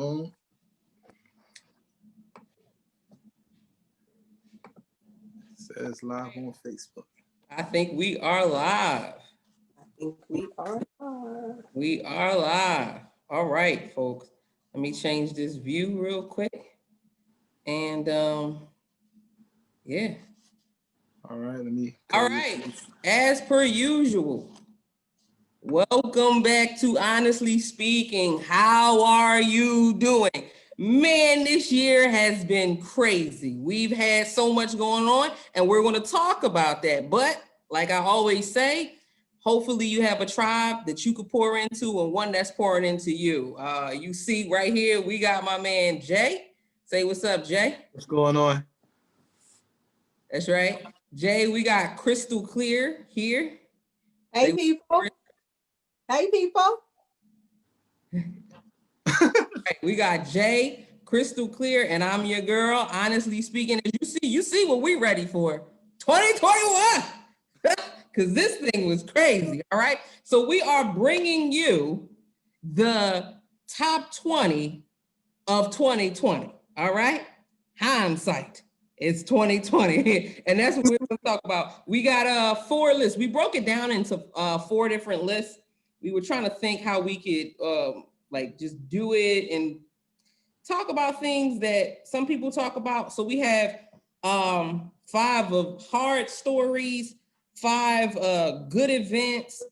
Boom. Says live on Facebook. I think we are live. I think we are live. We are live. All right, folks. Let me change this view real quick. And yeah. All right, let me. All right. As per usual, welcome back to Honestly Speaking. How are you doing? Man, this year has been crazy. We've had so much going on, and we're going to talk about that. But like I always say, hopefully you have a tribe that you could pour into and one that's pouring into you. You see right here, we got my man, Jay. Say what's up, Jay. What's going on? That's right. Jay, we got Crystal Clear here. Hey, Say people. Hey, people. We got Jay, Crystal Clear, and I'm your girl. Honestly Speaking, as you see what we ready for. 2021. Because this thing was crazy, all right? So we are bringing you the top 20 of 2020, all right? Hindsight, it's 2020, and that's what we're gonna talk about. We got 4 lists. We broke it down into 4 different lists. We were trying to think how we could like just do it and talk about things that some people talk about. So we have 5 of hard stories, 5 good events,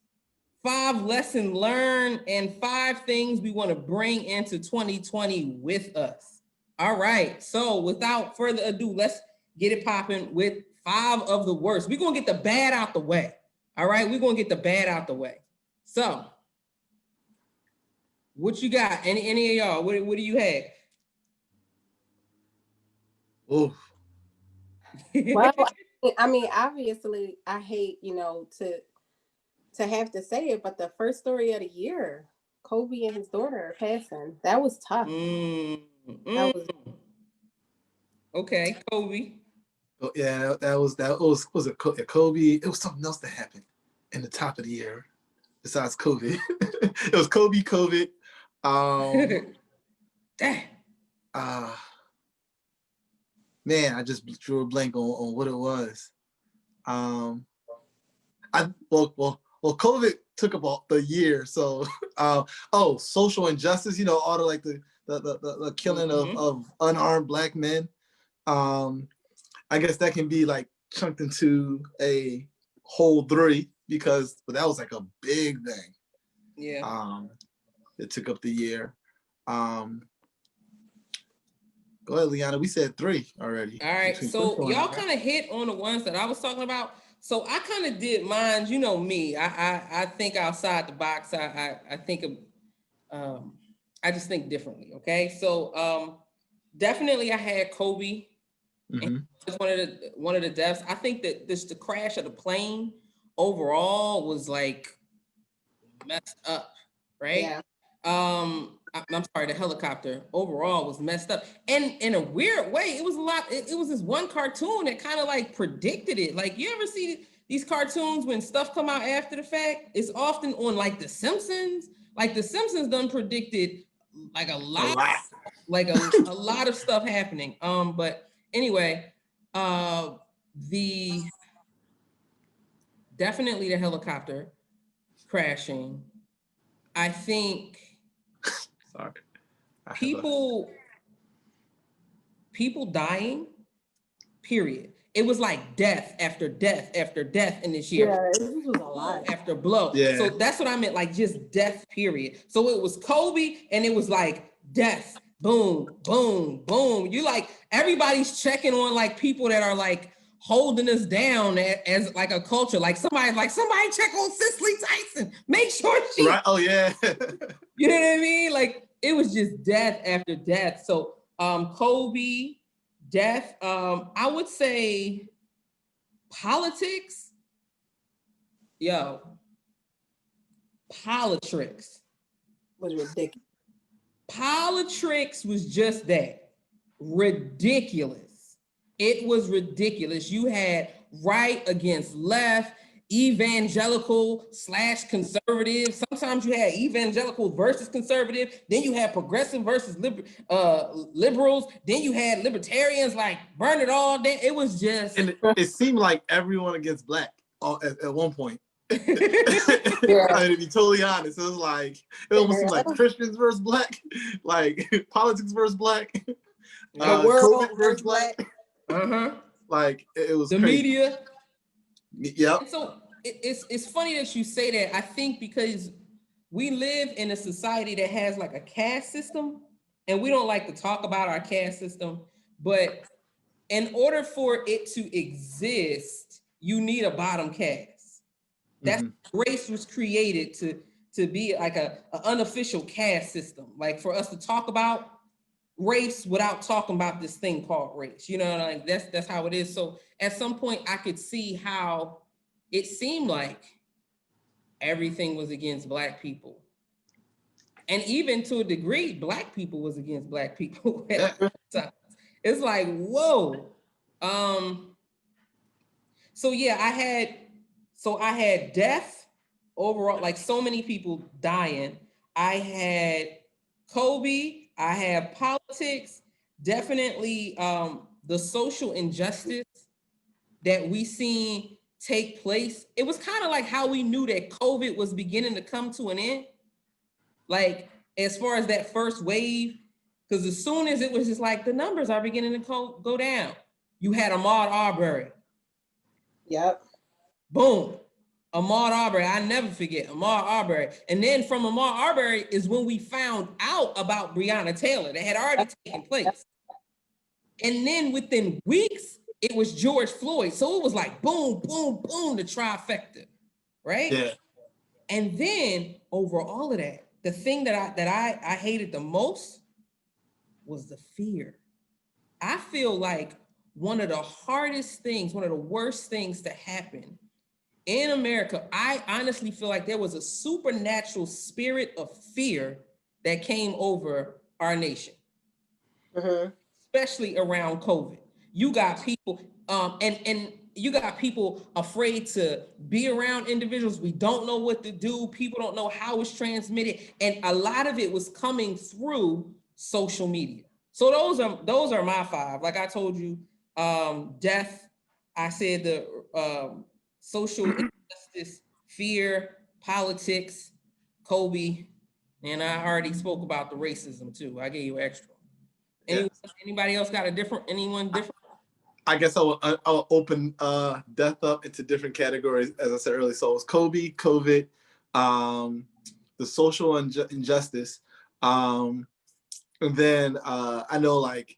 5 lessons learned, and 5 things we want to bring into 2020 with us. All right, so without further ado, let's get it popping with 5 of the worst. We're gonna get the bad out the way. All right, we're gonna get the bad out the way. So what you got? Any of y'all? What do you have? Oh. Well, I mean, obviously, I hate, to have to say it, but the first story of the year, Kobe and his daughter passing, that was tough. That was okay, Kobe. Oh, yeah, that was it Kobe? It was something else that happened in the top of the year besides COVID. It was Kobe, COVID. Damn. Man, I just drew a blank on what it was. COVID took about the year. So, social injustice. All the killing of unarmed Black men. I guess that can be like chunked into a whole 3 because that was like a big thing. Yeah. It took up the year. Go ahead, Liana. We said 3 already. All right. So y'all kind of hit on the ones that I was talking about. So I kind of did mine. You know me. I think outside the box. I think of I just think differently. Okay. So definitely I had Kobe. Mm-hmm. One of the deaths. I think that the crash of the plane overall was like messed up, right? Yeah. I'm sorry, the helicopter overall was messed up. And in a weird way, it was a lot. It was this one cartoon that kind of like predicted it. Like, you ever see these cartoons when stuff come out after the fact? It's often on like The Simpsons. Like The Simpsons done predicted like a lot of stuff happening. But anyway, definitely the helicopter crashing. I think sorry. People dying, period. It was like death after death after death in this year. Yeah, this was a lot. After blow. Yeah. So that's what I meant, like just death, period. So it was Kobe and it was like death, boom, boom, boom. You like, everybody's checking on like people that are like holding us down as like a culture. Like somebody check on Cicely Tyson. Make sure she. Right. Oh yeah. You know what I mean? Like it was just death after death. So Kobe, death. I would say politics. Yo, politics Was ridiculous. Politics was just that. Ridiculous. It was ridiculous. You had right against left. evangelical / conservative. Sometimes you had evangelical versus conservative. Then you had progressive versus liberals. Then you had libertarians like burn it all. Then it was just. And it seemed like everyone against black at one point. Yeah. I mean, to be totally honest, it was like it almost seemed like Christians versus black, like politics versus black, The world COVID versus black. Like it was the crazy. media. Yep. And so it's funny that you say that. I think because we live in a society that has like a caste system, and we don't like to talk about our caste system, but in order for it to exist, you need a bottom caste. That's race was created to be like an unofficial caste system, like for us to talk about race without talking about this thing called race. You know, like that's how it is. So at some point I could see how it seemed like everything was against black people. And even to a degree, black people was against black people. It's like, whoa. So yeah, I had death overall, like so many people dying. I had Kobe, I had politics, definitely the social injustice that we seen take place. It was kind of like how we knew that COVID was beginning to come to an end. Like as far as that first wave, because as soon as it was just like the numbers are beginning to go down, you had Ahmaud Arbery. Yep. Boom. Ahmaud Arbery, I never forget Ahmaud Arbery. And then from Ahmaud Arbery is when we found out about Breonna Taylor that had already taken place. And then within weeks, it was George Floyd. So it was like boom, boom, boom, the trifecta, right? Yeah. And then over all of that, the thing that I hated the most was the fear. I feel like one of the hardest things, one of the worst things to happen in America, I honestly feel like there was a supernatural spirit of fear that came over our nation, especially around COVID. You got people, and you got people afraid to be around individuals. We don't know what to do. People don't know how it's transmitted, and a lot of it was coming through social media. So those are my five. Like I told you, death. I said the social injustice, fear, politics, Kobe, and I already spoke about the racism too. I gave you extra. Anybody else got anyone different? I guess I'll open death up into different categories, as I said earlier. So it was Kobe, COVID, the social injustice, and then I know like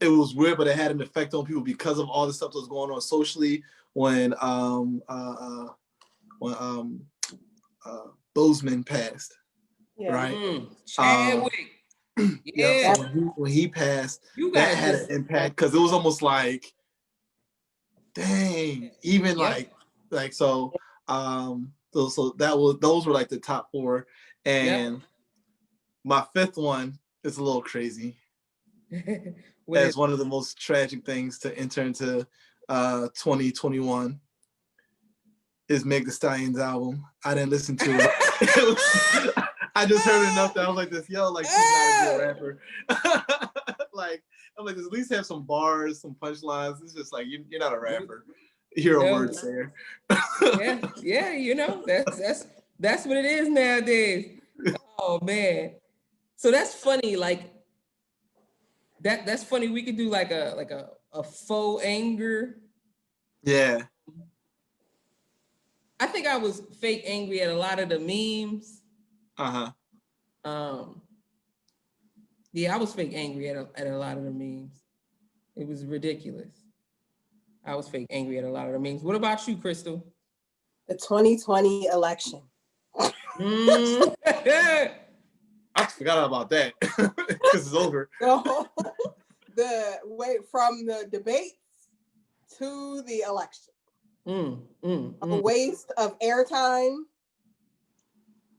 it was weird, but it had an effect on people because of all the stuff that was going on socially when Bozeman passed, right? Chadwick. Yeah. So when he passed, that had an impact because it was almost like, dang, even like so. So those were like the top four, and my fifth one is a little crazy. As one of the most tragic things to enter into 2021 is Meg Thee Stallion's album. I didn't listen to it. I just heard enough that I was like this, like she's not a good rapper. Like I'm like, at least have some bars, some punchlines. It's just like you're not a rapper. Hero words there. Yeah, you know, that's what it is nowadays. Oh man. So that's funny, like that's funny. We could do like a faux anger. Yeah. I think I was fake angry at a lot of the memes. Yeah, I was fake angry at a lot of the memes. It was ridiculous. I was fake angry at a lot of the memes. What about you, Christel? The 2020 election. I forgot about that because it's over. So, from the debates to the election. A waste of airtime,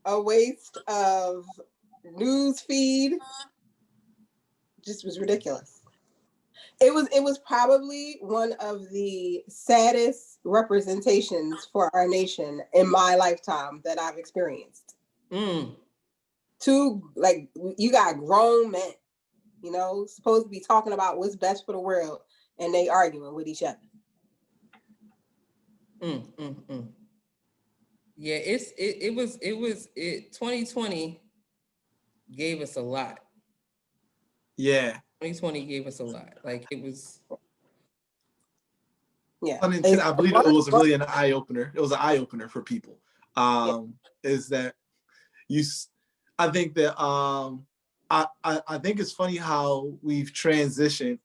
a waste of news feed. Just was ridiculous. It was probably one of the saddest representations for our nation in my lifetime that I've experienced. Two, like, you got grown men, you know, supposed to be talking about what's best for the world, and they arguing with each other. Yeah, it was 2020 gave us a lot. Yeah. 2020 gave us a lot. Like, it was. Yeah. I believe it was really an eye opener. It was an eye opener for people. Is that I think that I think it's funny how we've transitioned,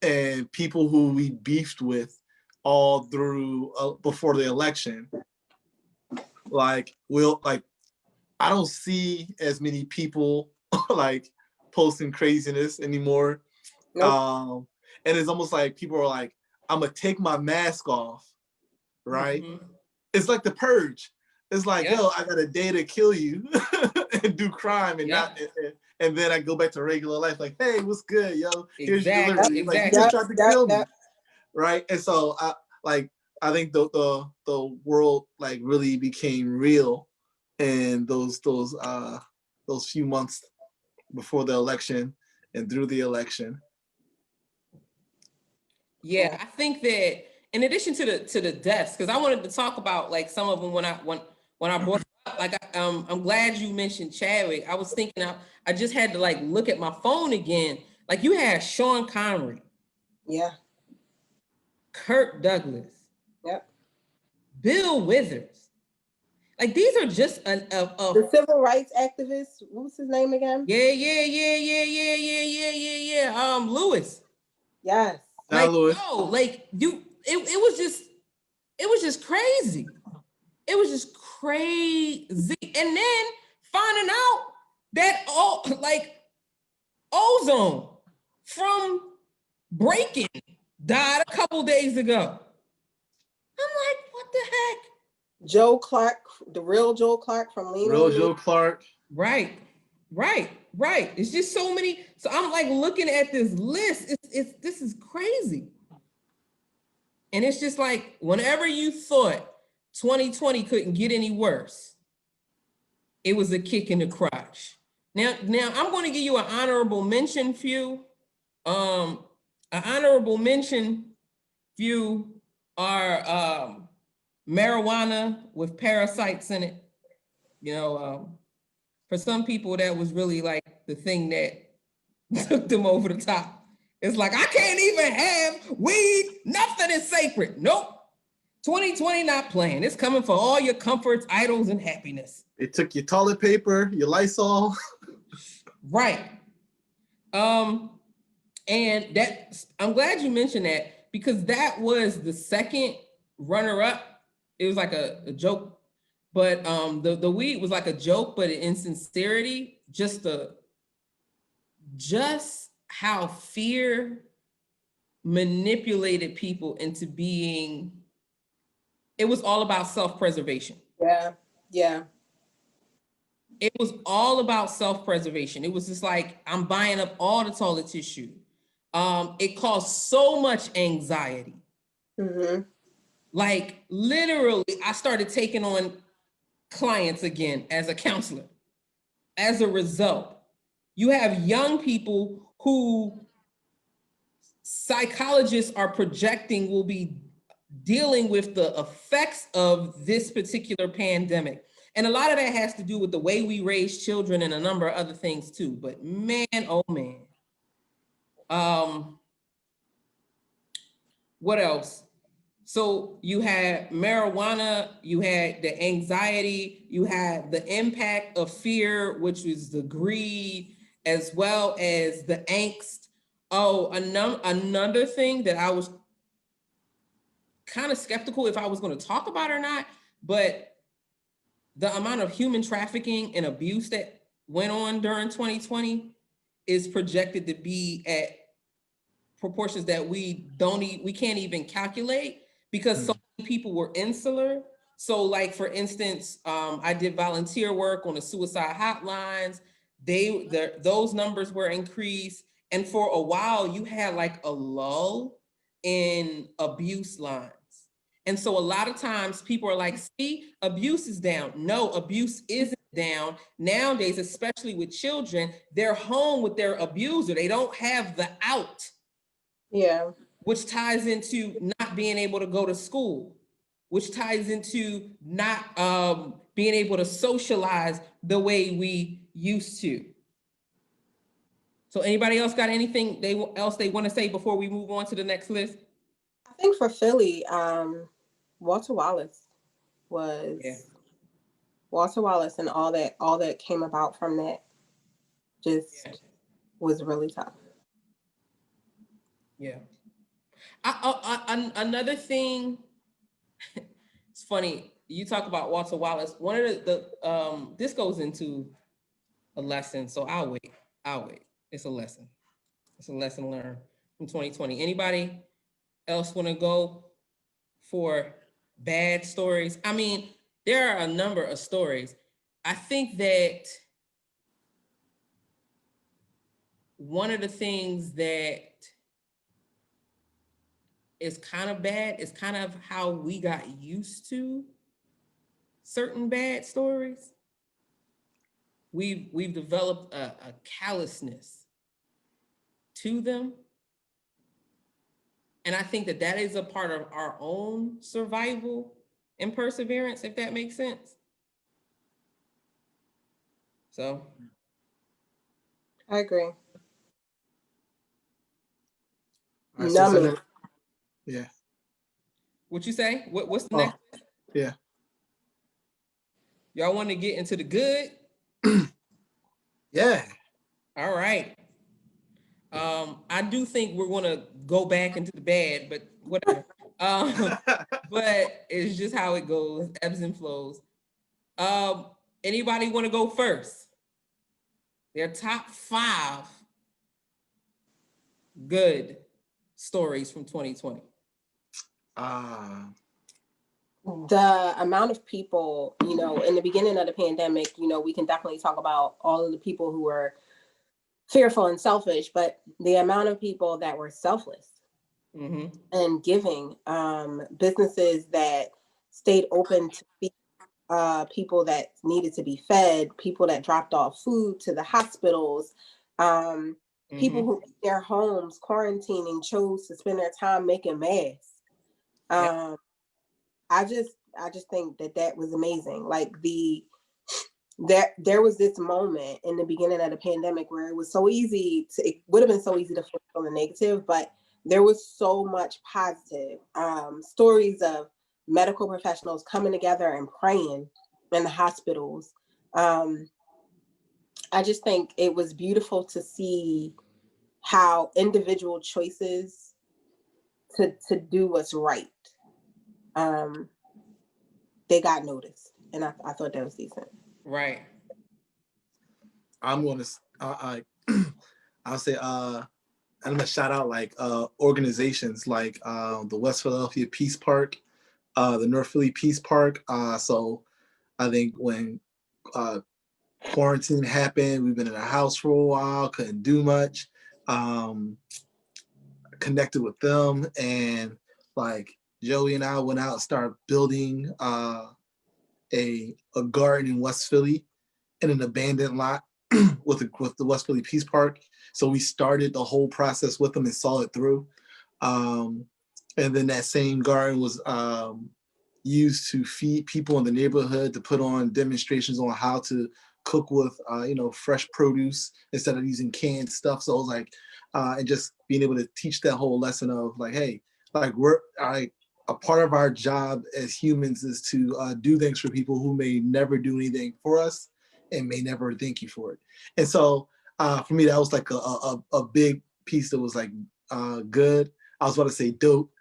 and people who we beefed with all through before the election, like I don't see as many people like posting craziness anymore. Nope. And it's almost like people are like, I'm gonna take my mask off, right? It's like the purge. It's like, yo, I got a day to kill you and do crime and not, and then I go back to regular life. Like, hey, what's good, yo? Here's your delivery. Like, you just tried to kill me, right? And so I think the world like really became real in those few months before the election and through the election. Yeah, I think that in addition to the deaths, because I wanted to talk about like some of them when I brought it up. Like, I'm glad you mentioned Chadwick. I was thinking I just had to like look at my phone again. Like, you had Sean Connery. Yeah. Kirk Douglas. Yep. Bill Withers. Like, these are just the civil rights activist. What was his name again? Yeah. Lewis. Yes. Like, no, like it was just crazy. It was just crazy. And then finding out that Ozone from Breaking died a couple days ago. I'm like, what the heck? Joe Clark, the real Joe Clark from Lean. Real Joe Clark. Right. It's just so many. So I'm like looking at this list. This is crazy. And it's just like, whenever you thought 2020 couldn't get any worse, it was a kick in the crotch. Now I'm going to give you an honorable mention few. An honorable mention few are marijuana with parasites in it. You know, for some people, that was really like the thing that took them over the top. It's like, I can't even have weed. Nothing is sacred. Nope. 2020 not playing. It's coming for all your comforts, idols, and happiness. It took your toilet paper, your Lysol. Right. And that, I'm glad you mentioned that, because that was the second runner-up. It was like a joke, but the weed was like a joke, but in sincerity, just how fear manipulated people into being. It was all about self-preservation. Yeah. It was all about self-preservation. It was just like, I'm buying up all the toilet tissue. It caused so much anxiety. Like, literally, I started taking on clients again as a counselor. As a result, you have young people who psychologists are projecting will be dealing with the effects of this particular pandemic. And a lot of that has to do with the way we raise children and a number of other things too. But man, oh man. What else? So you had marijuana, you had the anxiety, you had the impact of fear, which was the greed, as well as the angst. Oh, another thing that I was kind of skeptical if I was going to talk about or not, but the amount of human trafficking and abuse that went on during 2020 is projected to be at proportions that we can't even calculate, because so many people were insular. So like, for instance, I did volunteer work on the suicide hotlines. Those numbers were increased. And for a while, you had like a lull in abuse lines. And so a lot of times people are like, see, abuse is down. No, abuse isn't down. Nowadays, especially with children, they're home with their abuser. They don't have the out. Yeah. Which ties into not being able to go to school, which ties into not being able to socialize the way we used to. So anybody else got anything they want to say before we move on to the next list? I think for Philly, Walter Wallace was Walter Wallace, and all that came about from that just was really tough. Yeah. Another thing, it's funny, you talk about Walter Wallace. One of the this goes into a lesson, so I'll wait. It's a lesson. It's a lesson learned from 2020. Anybody else want to go for bad stories? I mean, there are a number of stories. I think that one of the things that is kind of bad is kind of how we got used to certain bad stories. We've developed a callousness to them. And I think that is a part of our own survival and perseverance, if that makes sense. So. I agree. Right, so yeah. What you say? What's the next? Yeah. Y'all want to get into the good? Yeah. All right. I do think we're gonna go back into the bad, but whatever. But it's just how it goes, ebbs and flows. Anybody want to go first? Their top 5 good stories from 2020. The amount of people, in the beginning of the pandemic, we can definitely talk about all of the people who were fearful and selfish, but the amount of people that were selfless and giving, businesses that stayed open to feed people that needed to be fed, people that dropped off food to the hospitals, people who in their homes quarantining chose to spend their time making masks. I just think that was amazing. Like there was this moment in the beginning of the pandemic where it would have been so easy to focus on the negative, but there was so much positive stories of medical professionals coming together and praying in the hospitals. I just think it was beautiful to see how individual choices to do what's right, they got noticed, and I thought that was decent. Right. I'm gonna I'll say I'm gonna shout out like organizations like the West Philadelphia Peace Park, the North Philly Peace Park. So I think when quarantine happened, we've been in the house for a while, couldn't do much. Connected with them, and like Joey and I went out and started building a garden in West Philly in an abandoned lot with the West Philly Peace Park. So we started the whole process with them and saw it through. And then that same garden was used to feed people in the neighborhood, to put on demonstrations on how to cook with fresh produce instead of using canned stuff. So it was like, and just being able to teach that whole lesson of like, hey, like a part of our job as humans is to do things for people who may never do anything for us and may never thank you for it. And so for me, that was like a big piece that was like good. I was about to say dope,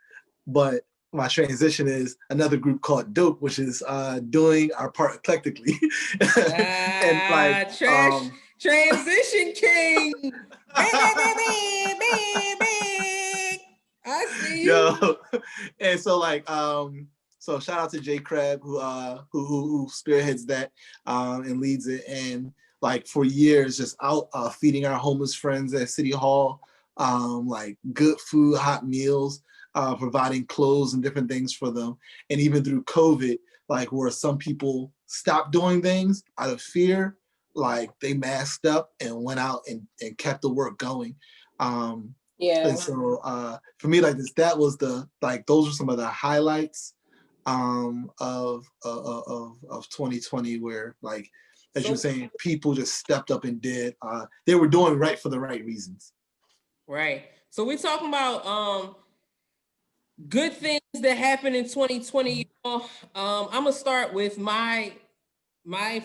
but my transition is another group called Dope, which is doing our part eclectically. And like transition king. I see you. Yo. And so like so shout out to Jay Crab who spearheads that and leads it. And like for years, just out feeding our homeless friends at City Hall, like good food, hot meals, providing clothes and different things for them. And even through COVID, like where some people stopped doing things out of fear, like they masked up and went out and kept the work going. Yeah. And so for me, like this, that was those are some of the highlights of 2020, where like, as you're saying, people just stepped up and did. They were doing right for the right reasons. Right. So we're talking about good things that happened in 2020. I'm gonna start with my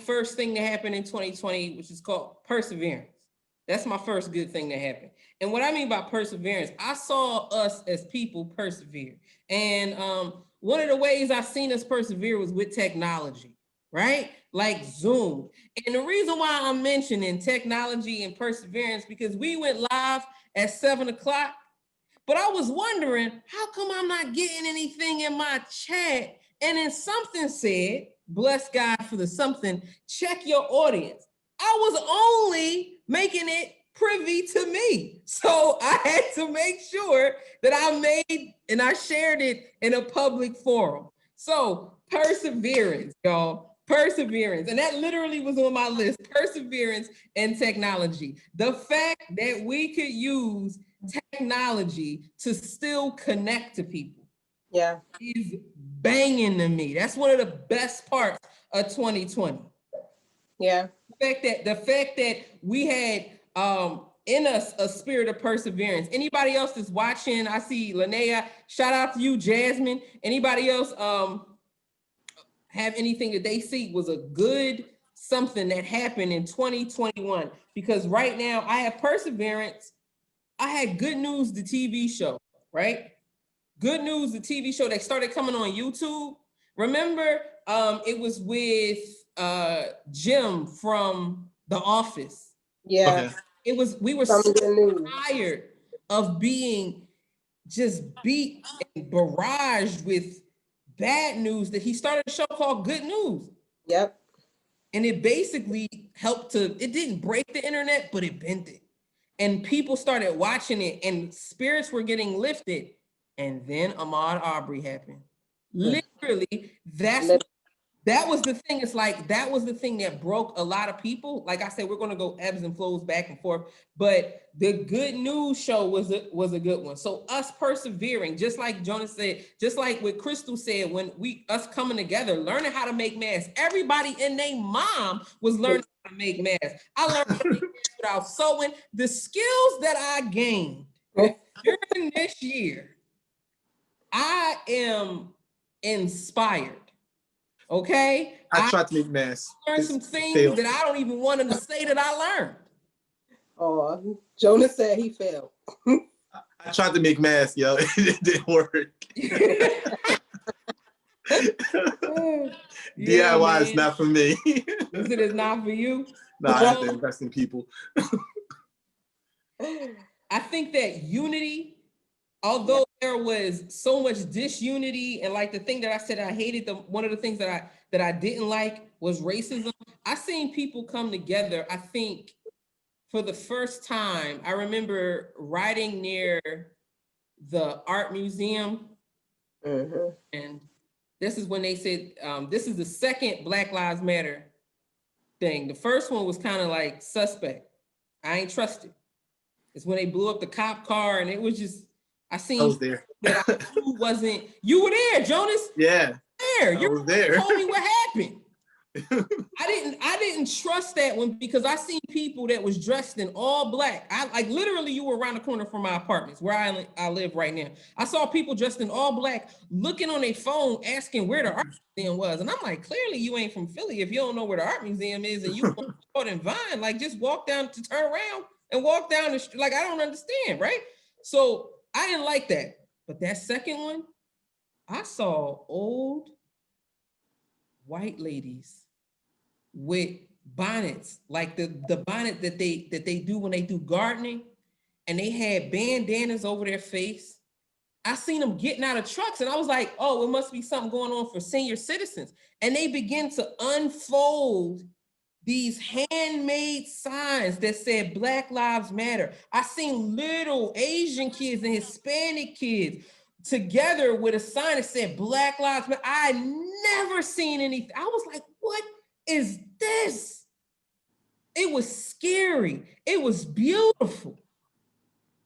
first thing that happened in 2020, which is called perseverance. That's my first good thing that happened. And what I mean by perseverance, I saw us as people persevere. And one of the ways I seen us persevere was with technology, right? Like Zoom. And the reason why I'm mentioning technology and perseverance, because we went live at 7:00, but I was wondering, how come I'm not getting anything in my chat? And then something said, bless God for the something, check your audience. I was only making it privy to me. So I had to make sure that I made and I shared it in a public forum. So perseverance, y'all, perseverance. And that literally was on my list, perseverance and technology. The fact that we could use technology to still connect to people. Yeah. Is banging to me. That's one of the best parts of 2020. Yeah. The fact that we had in us a spirit of perseverance. Anybody else that's watching? I see Linnea. Shout out to you, Jasmine. Anybody else have anything that they see was a good something that happened in 2021? Because right now I have perseverance. I had Good News, the TV show, right? Good News, the TV show that started coming on YouTube. Remember, it was with Jim from The Office. Yeah. Okay. It was, we were so tired of being just beat and barraged with bad news that he started a show called Good News. Yep. And it basically helped to, it didn't break the internet, but it bent it. And people started watching it and spirits were getting lifted. And then Ahmaud Arbery happened. Literally, that was the thing. It's like, that was the thing that broke a lot of people. Like I said, we're going to go ebbs and flows back and forth, but the Good News show was a good one. So us persevering, just like Jonas said, just like what Christel said, when us coming together, learning how to make masks. Everybody and their mom was learning how to make masks. I learned how to make masks without sewing. The skills that I gained during this year, I am inspired. Okay, I tried to make masks. Learned some things that I don't even want to say that I learned. Oh, Jonas said he failed. I tried to make masks, yo. It didn't work. Yeah, DIY is not for me. Is it not for you? No, I have to invest in people. I think that unity, although there was so much disunity, and like the thing that I said I hated, one of the things that I didn't like was racism. I seen people come together. I think for the first time, I remember riding near the art museum, and this is when they said this is the second Black Lives Matter thing. The first one was kind of like suspect. I ain't trusted. It's when they blew up the cop car, and it was just, I was there. That I knew wasn't. You were there, Jonas. Yeah. There. You was there. Told me what happened. I didn't trust that one, because I seen people that was dressed in all black. I like literally, you were around the corner from my apartments where I live right now. I saw people dressed in all black looking on their phone asking where the art museum was. And I'm like, clearly you ain't from Philly if you don't know where the art museum is, and you want in Vine, like just walk down to turn around and walk down the street. Like, I don't understand, right? So I didn't like that. But that second one, I saw old white ladies with bonnets, like the bonnet that they do when they do gardening, and they had bandanas over their face. I seen them getting out of trucks, and I was like, oh, it must be something going on for senior citizens. And they begin to unfold these handmade signs that said Black Lives Matter. I seen little Asian kids and Hispanic kids together with a sign that said Black Lives Matter. I never seen anything. I was like, what is this? It was scary. It was beautiful.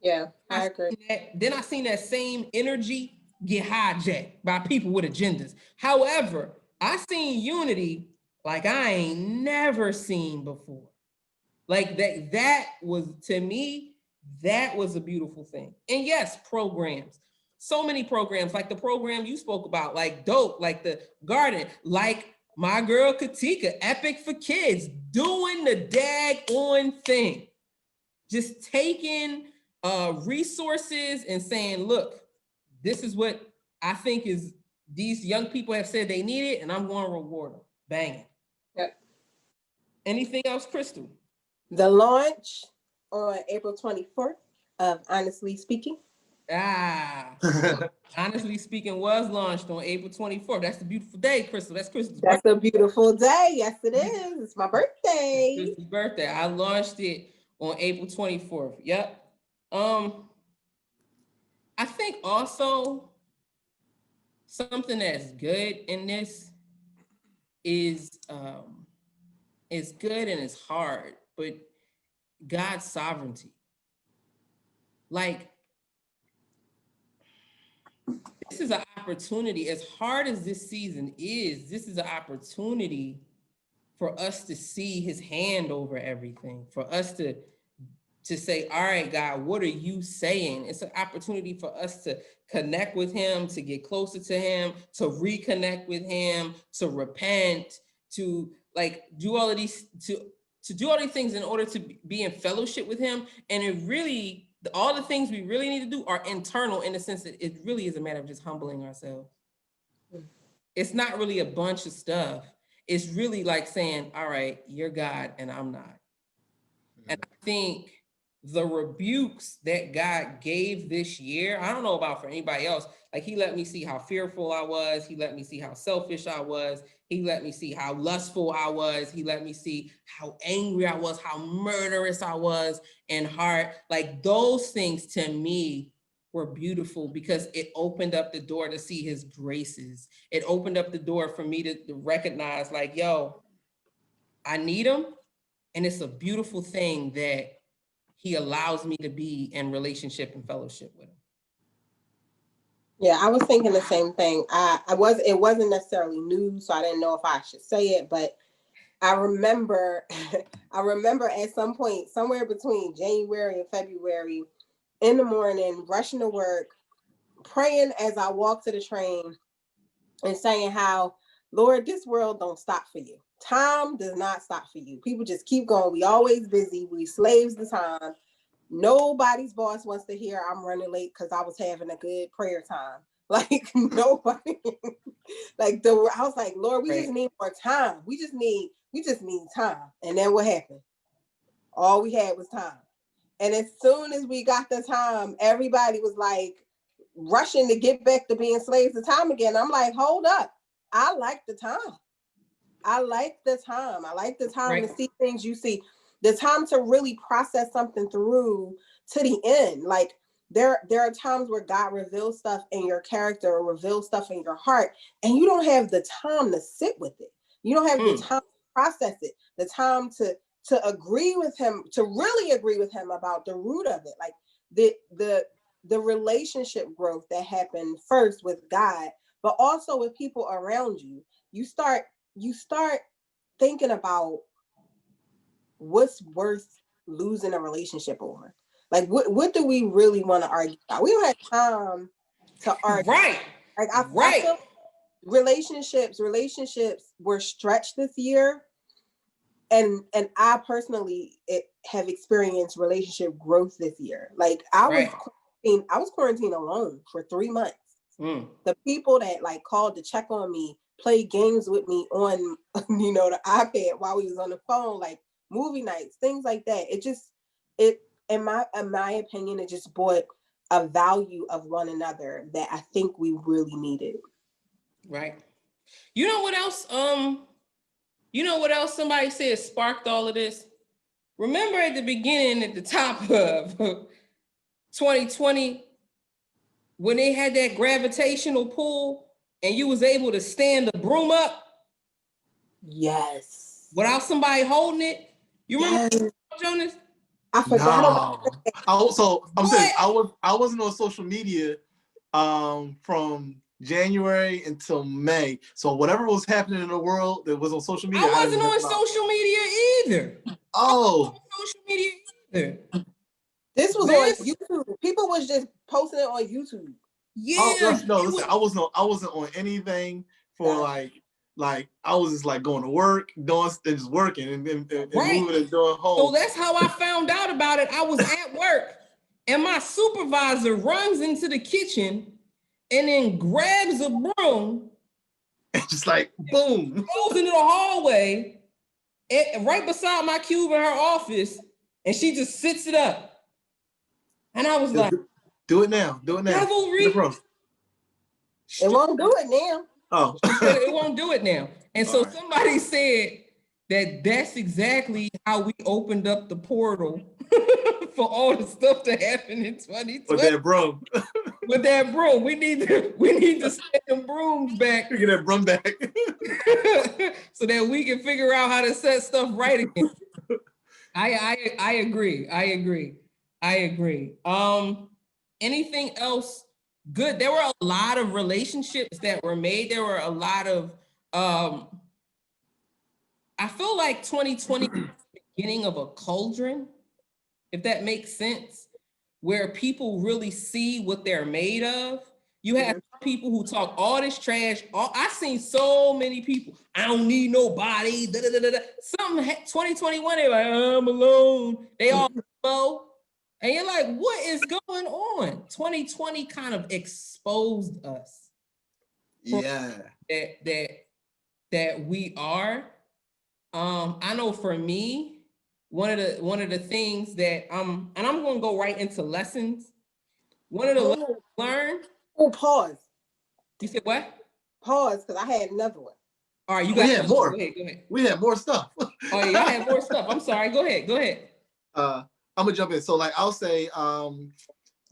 Yeah, I agree. Then I seen that same energy get hijacked by people with agendas. However, I seen unity like I ain't never seen before. Like that was, to me, that was a beautiful thing. And yes, programs. So many programs, like the program you spoke about, like Dope, like the Garden, like my girl Katika, Epic for Kids, doing the dag-on thing. Just taking resources and saying, look, this is what I think is these young people have said they need it, and I'm going to reward them. Bang. Yep. Anything else, Christel? The launch on April 24th of Honest-Leigh Speaking. Honestly Speaking was launched on April 24th. That's the beautiful day, Christel. That's Christel's That's birthday. a beautiful day. Yes, it is. It's my birthday. It's Christel's birthday. I launched it on April 24th. Yep. I think also something that's good in this is it's good and it's hard, but God's sovereignty. Like, this is an opportunity. As hard as this season is, this is an opportunity for us to see his hand over everything, for us to say, all right, God, what are you saying? It's an opportunity for us to connect with him, to get closer to him, to reconnect with him, to repent, to like do all of these, to do all these things in order to be in fellowship with him. And it really, all the things we really need to do are internal, in the sense that it really is a matter of just humbling ourselves. It's not really a bunch of stuff. It's really like saying, all right, you're God and I'm not. And I think the rebukes that God gave this year, I don't know about for anybody else, like he let me see how fearful I was. He let me see how selfish I was. He let me see how lustful I was. He let me see how angry I was, how murderous I was in heart. Like those things to me were beautiful, because it opened up the door to see his graces. It opened up the door for me to recognize, like, yo, I need him. And it's a beautiful thing that he allows me to be in relationship and fellowship with him. Yeah, I was thinking the same thing. It wasn't necessarily new, so I didn't know if I should say it, but I remember at some point, somewhere between January and February, in the morning, rushing to work, praying as I walked to the train and saying how, Lord, this world don't stop for you. Time does not stop for you. People just keep going. We always busy. We slaves to time. Nobody's boss wants to hear I'm running late because I was having a good prayer time. Like nobody. I was like, Lord, we just need more time. We just need time. And then what happened? All we had was time. And as soon as we got the time, everybody was like rushing to get back to being slaves to time again. I'm like, hold up. I like the time. I like the time. I like the time to see things you see. The time to really process something through to the end. Like there are times where God reveals stuff in your character or reveals stuff in your heart, and you don't have the time to sit with it. You don't have the time to process it, the time to agree with him, to really agree with him about the root of it. Like the relationship growth that happened first with God, but also with people around you. You start thinking about what's worth losing a relationship over. Like what do we really want to argue about? We don't have time to argue. Right. Like I feel relationships were stretched this year. And I personally have experienced relationship growth this year. Like I was quarantined alone for 3 months. The people that like called to check on me, played games with me on the iPad while we was on the phone, like movie nights, things like that. It in my opinion, it just brought a value of one another that I think we really needed. Right. You know what else You know what else somebody said sparked all of this? Remember at the beginning, at the top of 2020, when they had that gravitational pull and you was able to stand the broom up? Yes. Without somebody holding it? You remember, Yes. Jonas? I forgot about No. I'm saying What? I wasn't on social media from January until May. So whatever was happening in the world that was on social media, I I wasn't didn't on know about. social media either. Oh, Social media either. this was on This, YouTube. People was just posting it on YouTube. oh yeah, no, it listen, was, I wasn't on anything for Gotcha. like I was just like going to work, doing and just working and right. moving and doing So home. that's how I found out about it. I was at work and my supervisor runs into the kitchen and then grabs a broom, And just like boom. goes into the hallway right beside my cube in her office, and she just sits it up. And I was like, Do it now. Do it now. Devilry. It won't do it now. Oh. It won't do it now. And so All right. somebody said that that's exactly how we opened up the portal for all the stuff that happened in 2020. With that broom. With that broom, we need to send them brooms back Get that broom back. so that we can figure out how to set stuff right again. I agree. I agree. Anything else good? There were a lot of relationships that were made. There were a lot of I feel like 2020 is the beginning of a cauldron, if that makes sense, where people really see what they're made of. You have people who talk all this trash. I've seen so many people. I don't need nobody. Da, da, da, da, da. Something 2021. They're like, I'm alone. They all go. And you're like, what is going on? 2020 kind of exposed us. Yeah. That we are. I know for me, one of the things that and I'm gonna go right into lessons. One of the lessons learned. Oh, pause. You said what? Pause, because I had another one. All right, you We got had more. Go ahead. We had more stuff. Oh yeah, y'all had more stuff. I'm sorry. Go ahead. I'm gonna jump in. So like I'll say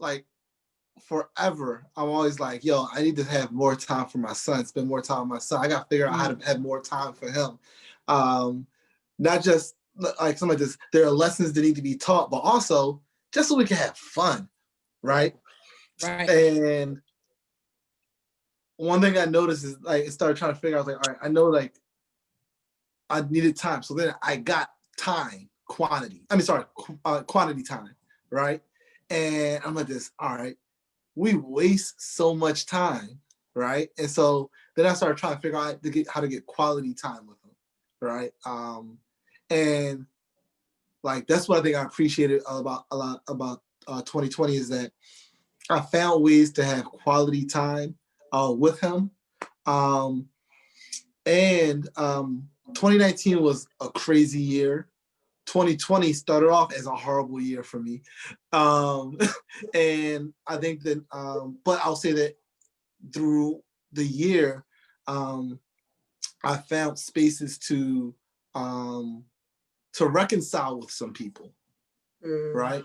like forever, I'm always like, yo, I need to have more time for my son, spend more time with my son. I gotta figure out how to have more time for him. Not just like some of this, there are lessons that need to be taught, but also just so we can have fun, right? Right. And one thing I noticed is like I started trying to figure out, like, all right, I know like I needed time. So then I got time, quantity time, right? And I'm like this, all right, we waste so much time, right? And so then I started trying to figure out how to get quality time with them, right? And like that's what I think I appreciated a lot about 2020 is that I found ways to have quality time with him. And 2019 was a crazy year. 2020 started off as a horrible year for me. And I think that, but I'll say that through the year, I found spaces to reconcile with some people, right?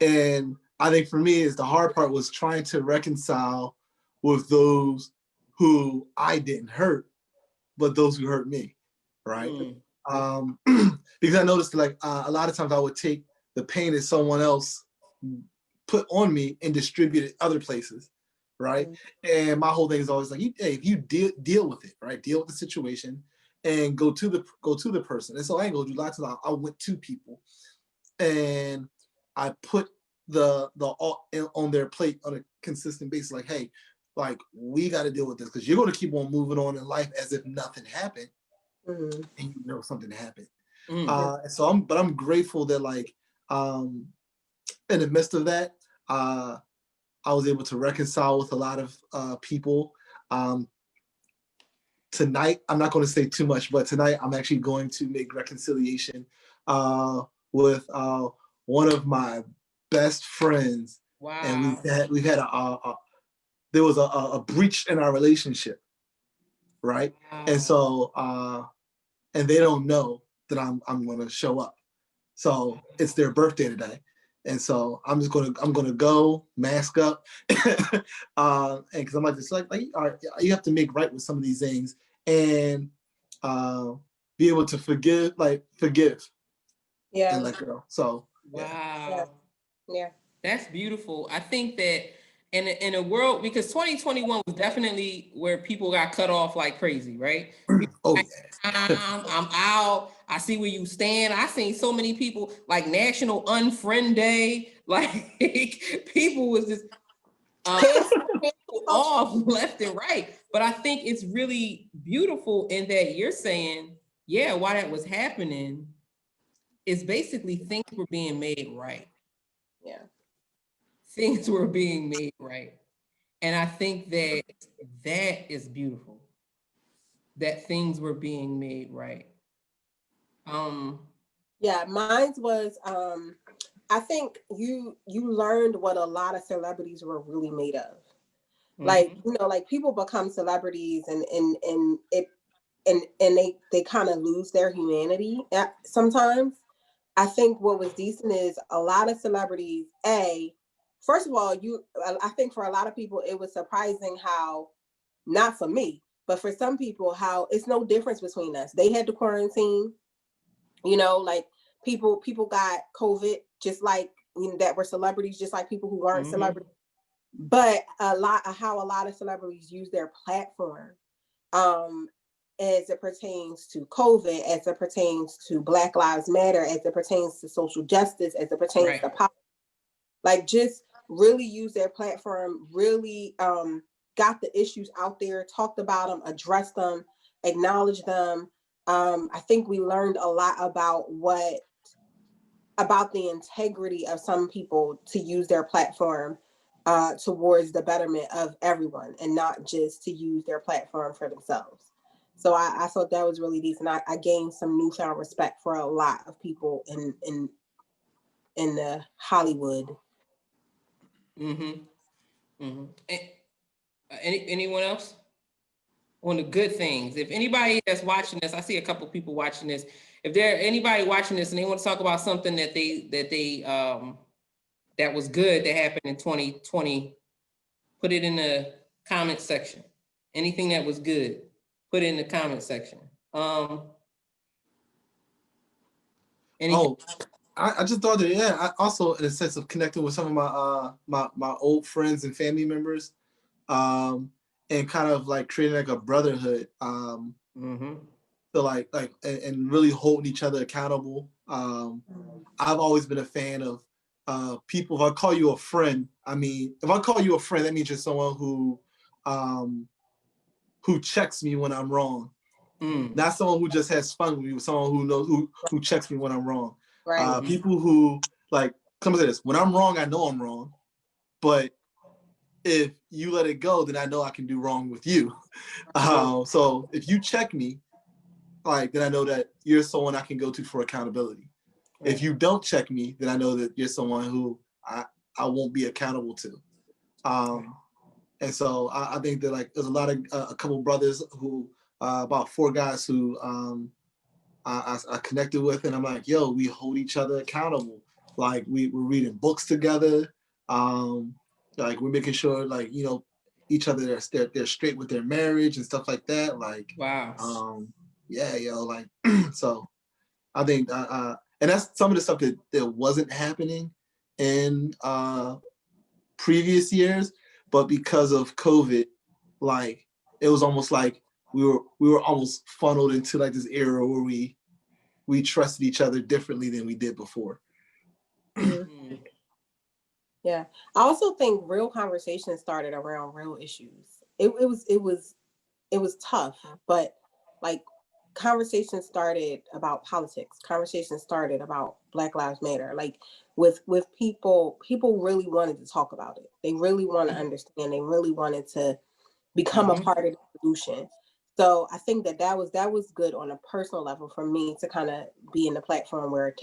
And I think for me, is the hard part was trying to reconcile with those who I didn't hurt, but those who hurt me, right? Because I noticed like a lot of times I would take the pain that someone else put on me and distribute it other places, right? And my whole thing is always like, hey, if you deal with it, right? Deal with the situation and go to the person. And so I ain't gonna do lots of. I went to people, and I put the all on their plate on a consistent basis. Like, hey, like we got to deal with this because you're gonna keep on moving on in life as if nothing happened, and you know something happened. And so I'm grateful that like in the midst of that, I was able to reconcile with a lot of people. Tonight, I'm not going to say too much, but tonight I'm actually going to make reconciliation with one of my best friends. Wow. And we've had there was a breach in our relationship. right? Wow. And so and they don't know that I'm gonna show up. So it's their birthday today. And so I'm gonna go mask up, and because I'm like, just like all right, you have to make right with some of these things and be able to forgive Yeah. and let go. So Wow. Yeah. That's beautiful. I think that in a world, because 2021 was definitely where people got cut off like crazy, right? People oh like, yeah. I'm out. I see where you stand. I seen so many people like National Unfriend Day. Like people was just Cancel off left and right. But I think it's really beautiful in that you're saying, yeah, while that was happening, it's basically things were being made right. Yeah. Things were being made right. And I think that that is beautiful, that things were being made right. Um, Yeah, mine was I think you learned what a lot of celebrities were really made of. Like, mhm, you know, like people become celebrities and it and they kind of lose their humanity sometimes. I think what was decent is a lot of celebrities, first of all, I think for a lot of people it was surprising how, not for me, but for some people, how it's no difference between us. They had to quarantine, you know, like people got COVID just like, you know, that were celebrities, just like people who weren't mhm, celebrities. But a lot of how a lot of celebrities use their platform, um, as it pertains to COVID, as it pertains to Black Lives Matter, as it pertains to social justice, as it pertains right. to pop, like just really use their platform, really got the issues out there, talked about them, addressed them, acknowledged them. I think we learned a lot about the integrity of some people to use their platform towards the betterment of everyone and not just to use their platform for themselves. So I thought that was really decent. I gained some newfound respect for a lot of people in the Hollywood. Mhm, mhm. Anyone else on the good things? If anybody that's watching this, I see a couple people watching this. If there anybody watching this and they want to talk about something that was good that happened in 2020, put it in the comment section. Anything that was good, put it in the comment section. Anything. Oh, I just thought that yeah. I also in a sense of connecting with some of my my old friends and family members, and kind of like creating like a brotherhood. Mm-hmm. So and really holding each other accountable. I've always been a fan of people. If I call you a friend, I mean, if I call you a friend, that means you're someone um, who checks me when I'm wrong. Mm. Not someone who just has fun with me, but someone who knows who checks me when I'm wrong. Right. People who like come to this. When I'm wrong, I know I'm wrong. But if you let it go, then I know I can do wrong with you. So if you check me, then I know that you're someone I can go to for accountability. If you don't check me, then I know that you're someone who I won't be accountable to. And so I think that like there's a couple brothers who about four guys who I connected with, and I'm like, yo, we hold each other accountable. Like we're reading books together. Like we're making sure each other they're straight with their marriage and stuff like that. Like Wow. yeah, yo, like so I think and that's some of the stuff that wasn't happening in previous years, but because of COVID, like it was almost like we were almost funneled into like this era where we trusted each other differently than we did before. Mm-hmm. Yeah. I also think real conversations started around real issues. It was tough, but like conversations started about politics. Conversations started about Black Lives Matter. Like with people really wanted to talk about it. They really want to understand. They really wanted to become a part of the solution. So I think that was good on a personal level for me to kind of be in the platform where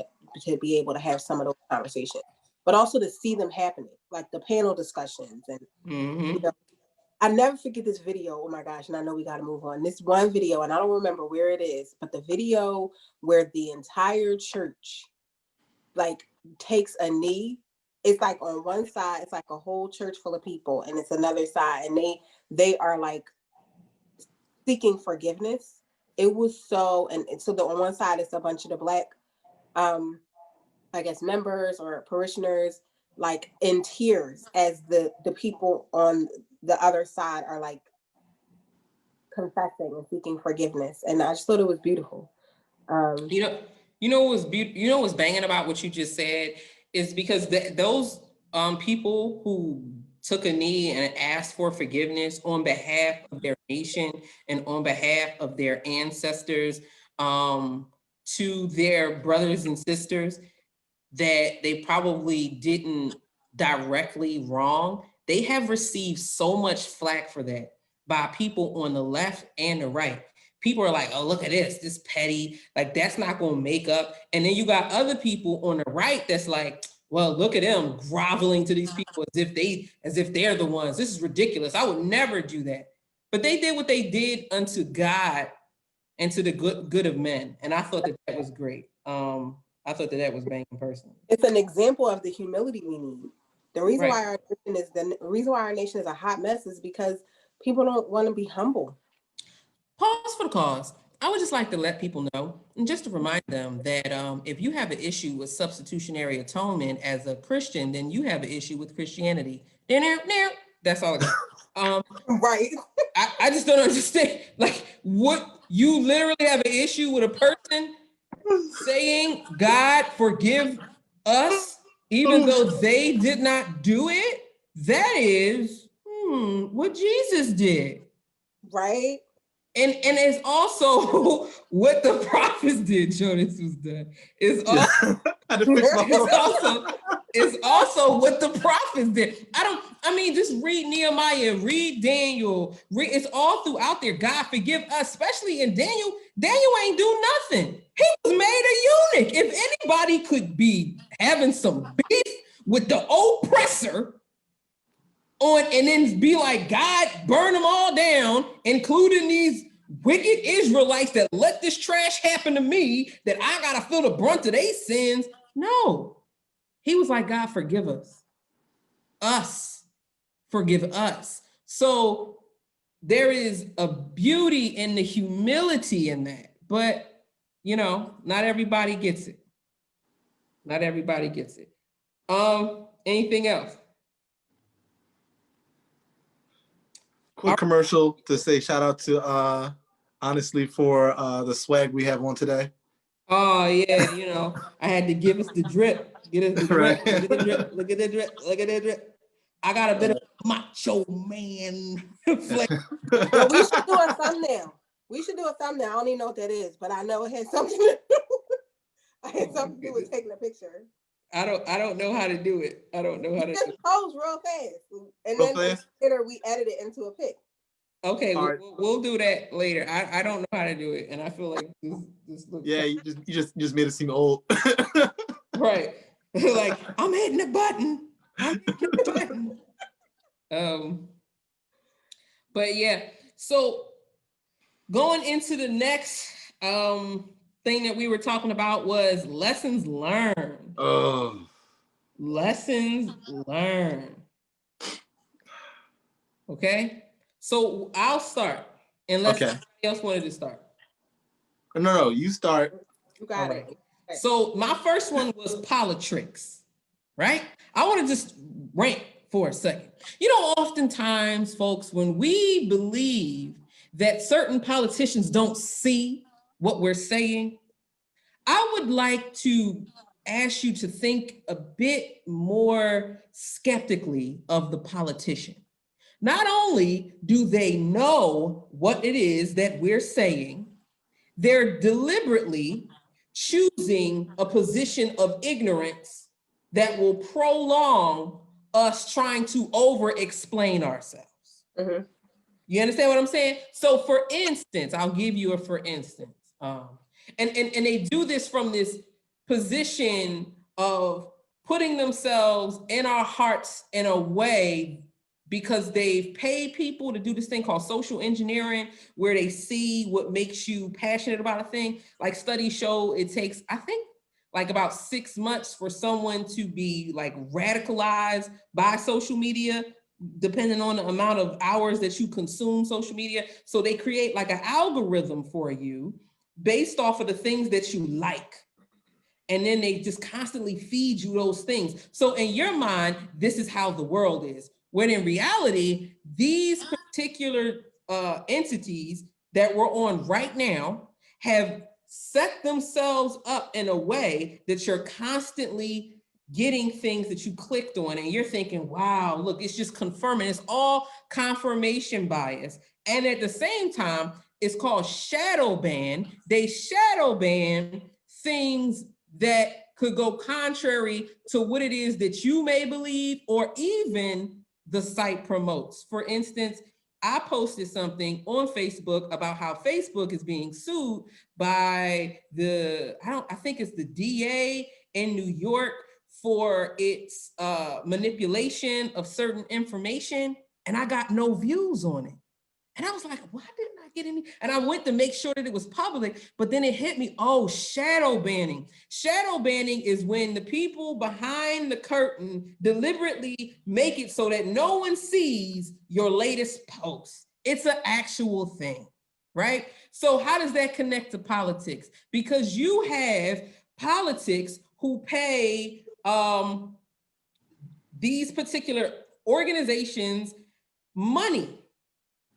to be able to have some of those conversations, but also to see them happening, like the panel discussions and you Mm-hmm. know I never forget this video. Oh my gosh, and I know we got to move on. This one video, and I don't remember where it is, but the video where the entire church like takes a knee. It's like on one side, it's like a whole church full of people, and it's another side, and they are like seeking forgiveness. It was so, and so on one side it's a bunch of the black, I guess members or parishioners, like in tears as the people on the other side are like confessing and seeking forgiveness, and I just thought it was beautiful. What's banging about what you just said is because those people who took a knee and asked for forgiveness on behalf of their nation and on behalf of their ancestors, to their brothers and sisters that they probably didn't directly wrong, they have received so much flack for that by people on the left and the right. People are like, oh, look at this petty, like that's not gonna make up. And then you got other people on the right that's like, well, look at them groveling to these people as if they're the ones. This is ridiculous. I would never do that. But they did what they did unto God and to the good of men. And I thought that was great. I thought that was banging personally. It's an example of the humility we need. The reason why our nation is a hot mess is because people don't want to be humble. Pause for the cause. I would just like to let people know, and just to remind them that if you have an issue with substitutionary atonement as a Christian, then you have an issue with Christianity. That's all I got. Right. I just don't understand. Like, what, you literally have an issue with a person saying, God, forgive us, even though they did not do it? That is what Jesus did. Right. And it's also what the prophets did. Jonas was done. It's also what the prophets did. Just read Nehemiah, read Daniel, it's all throughout there. God forgive us, especially in Daniel. Daniel ain't do nothing. He was made a eunuch. If anybody could be having some beef with the oppressor and then be like, God, burn them all down, including these wicked Israelites that let this trash happen to me, that I gotta feel the brunt of their sins. No, he was like, God, forgive us. Forgive us. So there is a beauty in the humility in that, but not everybody gets it. Not everybody gets it. Anything else? Quick commercial to say shout out to Honest-Leigh for the swag we have on today. Oh yeah, I had to give us the drip. Get us the drip. Right. Look at the drip. Look at the drip. Look at the drip. I got a bit of macho man flavor. Well, we should do a thumbnail. I don't even know what that is, but I know it has something to do. I had something to do with taking a picture. I don't know how to do it. I don't know how to just do it. pose real fast. And then later we edit it into a pic. Okay, we'll do that later. I don't know how to do it, and I feel like this looks. Yeah, you just made it seem old. Right. Like, I'm hitting the button. But yeah, so going into the next thing that we were talking about was lessons learned. Oh. Lessons learned. Okay, so I'll start unless somebody else wanted to start. No, you start. You got it. Okay. So my first one was politics, right? I want to just rant for a second. Oftentimes, folks, when we believe that certain politicians don't see what we're saying, I would like to ask you to think a bit more skeptically of the politician. Not only do they know what it is that we're saying, they're deliberately choosing a position of ignorance that will prolong us trying to over-explain ourselves. Mm-hmm. You understand what I'm saying? So for instance, I'll give you a for instance. And they do this from this position of putting themselves in our hearts in a way because they've paid people to do this thing called social engineering, where they see what makes you passionate about a thing. Like studies show it takes, I think, like about 6 months for someone to be like radicalized by social media, depending on the amount of hours that you consume social media. So they create like an algorithm for you based off of the things that you like. And then they just constantly feed you those things. So in your mind, this is how the world is. When in reality, these particular entities that we're on right now have set themselves up in a way that you're constantly getting things that you clicked on and you're thinking, wow, look, it's just confirming. It's all confirmation bias. And at the same time, it's called shadow ban. They shadow ban things that could go contrary to what it is that you may believe or even the site promotes. For instance, I posted something on Facebook about how Facebook is being sued by I think it's the DA in New York for its manipulation of certain information, and I got no views on it. And I was like, why didn't I get any? And I went to make sure that it was public, but then it hit me, oh, shadow banning. Shadow banning is when the people behind the curtain deliberately make it so that no one sees your latest post. It's an actual thing, right? So how does that connect to politics? Because you have politics who pay these particular organizations money.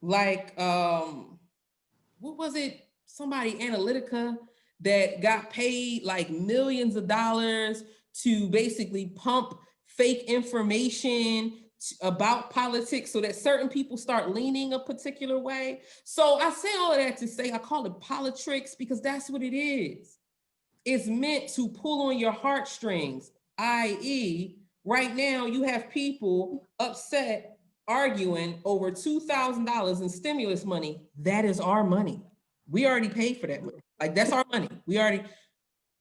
Like, what was it? Somebody, Analytica, that got paid like millions of dollars to basically pump fake information about politics so that certain people start leaning a particular way. So I say all of that to say, I call it politricks because that's what it is. It's meant to pull on your heartstrings, i.e., right now you have people upset arguing over $2,000 in stimulus money. That is our money. We already paid for that money. Like, that's our money.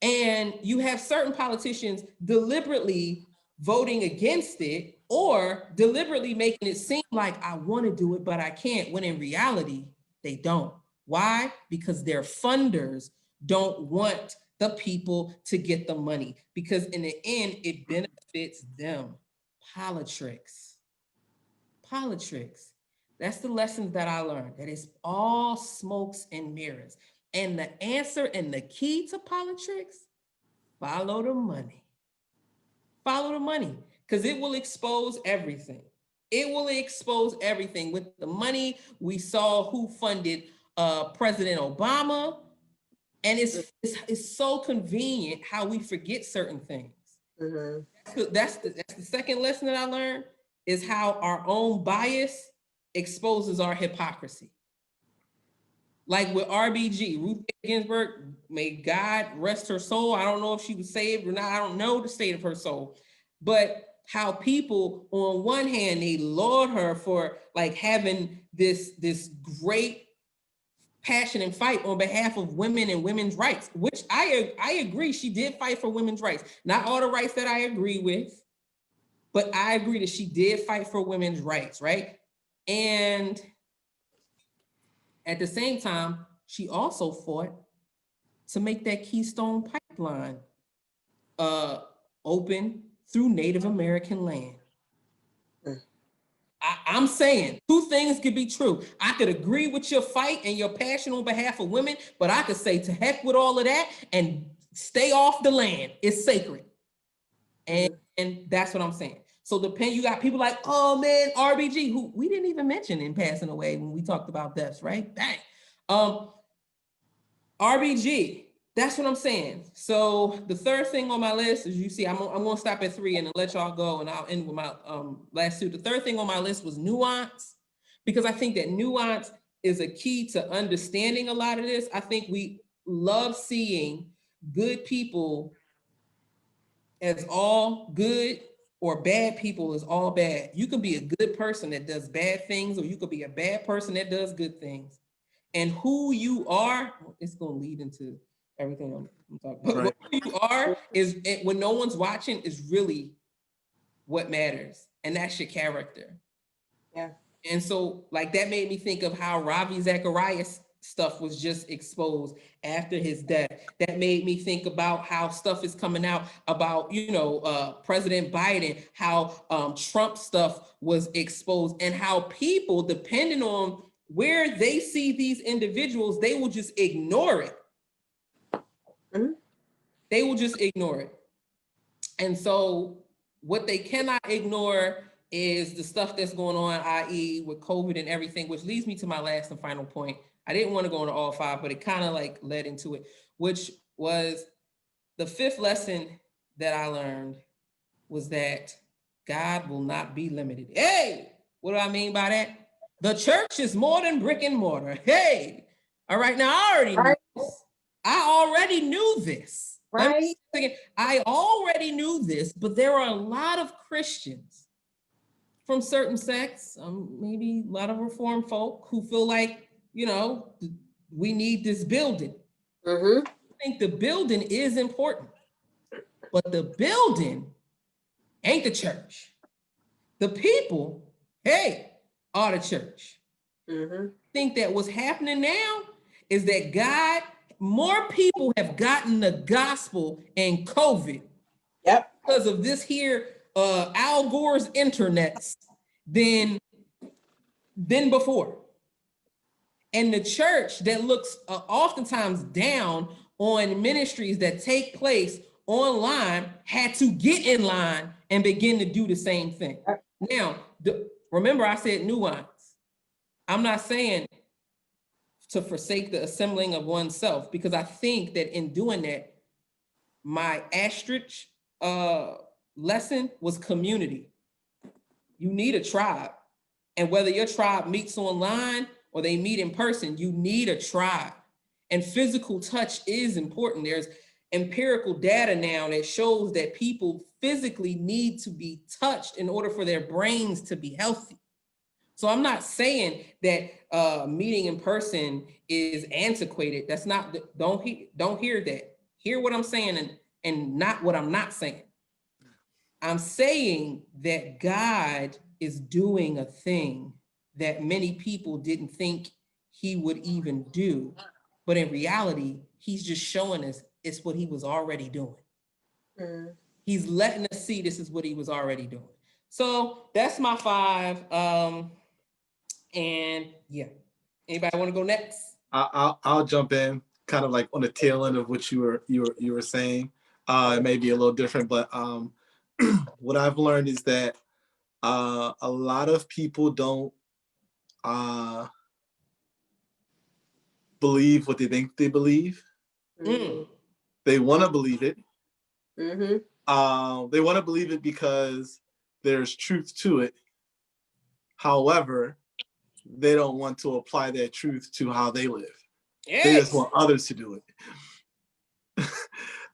And you have certain politicians deliberately voting against it or deliberately making it seem like I want to do it, but I can't, when in reality, they don't. Why? Because their funders don't want the people to get the money, because in the end, it benefits them. Politricks. That's the lessons that I learned, that it's all smokes and mirrors. And the answer and the key to politricks, follow the money. Follow the money, because it will expose everything. It will expose everything. With the money, we saw who funded President Obama. And it's so convenient how we forget certain things. Mm-hmm. That's the second lesson that I learned, is how our own bias exposes our hypocrisy. Like with RBG, Ruth Ginsburg, may God rest her soul. I don't know if she was saved or not. I don't know the state of her soul. But how people, on one hand, they laud her for like having this great passion and fight on behalf of women and women's rights, which I agree, she did fight for women's rights. Not all the rights that I agree with, but I agree that she did fight for women's rights, right? And at the same time, she also fought to make that Keystone Pipeline open through Native American land. I'm saying two things could be true. I could agree with your fight and your passion on behalf of women, but I could say to heck with all of that and stay off the land. It's sacred. And that's what I'm saying. So you got people like, oh man, RBG, who we didn't even mention in passing away when we talked about deaths, right? Bang. RBG, that's what I'm saying. So the third thing on my list, as you see, I'm gonna stop at 3 and let y'all go, and I'll end with my last 2. The third thing on my list was nuance, because I think that nuance is a key to understanding a lot of this. I think we love seeing good people as all good or bad people as all bad. You can be a good person that does bad things, or you could be a bad person that does good things. And who you are, it's going to lead into everything I'm talking about. Right. But who you are is, when no one's watching, is really what matters. And that's your character. Yeah. And so, like, that made me think of how Ravi Zacharias stuff was just exposed after his death. That made me think about how stuff is coming out about, President Biden, how Trump stuff was exposed, and how people, depending on where they see these individuals, they will just ignore it. Mhm. They will just ignore it. And so what they cannot ignore is the stuff that's going on, i.e. with COVID and everything, which leads me to my last and final point. I didn't want to go into all five, but it kind of like led into it, which was the fifth lesson that I learned was that God will not be limited. Hey, what do I mean by that? The church is more than brick and mortar. Hey, all right, now I already knew this. I already knew this. Right. I already knew this, but there are a lot of Christians from certain sects, maybe a lot of Reformed folk who feel like, we need this building. Mm-hmm. I think the building is important, but the building ain't the church. The people, hey, are the church. Mm-hmm. I think that what's happening now is that more people have gotten the gospel in COVID. Yep. Because of this here, Al Gore's internets than before. And the church that looks oftentimes down on ministries that take place online had to get in line and begin to do the same thing. Now, remember I said nuance. I'm not saying to forsake the assembling of oneself, because I think that in doing that, my asterisk lesson was community. You need a tribe. And whether your tribe meets online or they meet in person, you need a tribe. And physical touch is important. There's empirical data now that shows that people physically need to be touched in order for their brains to be healthy. So I'm not saying that meeting in person is antiquated. That's not, don't hear that. Hear what I'm saying and not what I'm not saying. I'm saying that God is doing a thing that many people didn't think he would even do. But in reality, he's just showing us it's what he was already doing. Mm. He's letting us see this is what he was already doing. So that's my five. And yeah, anybody want to go next? I'll jump in, kind of like on the tail end of what you were saying. It may be a little different, but what I've learned is that a lot of people don't believe what they think they believe. Mm. They want to believe it. Mm-hmm. They want to believe it because there's truth to it. However, they don't want to apply that truth to how they live. Yes. They just want others to do it.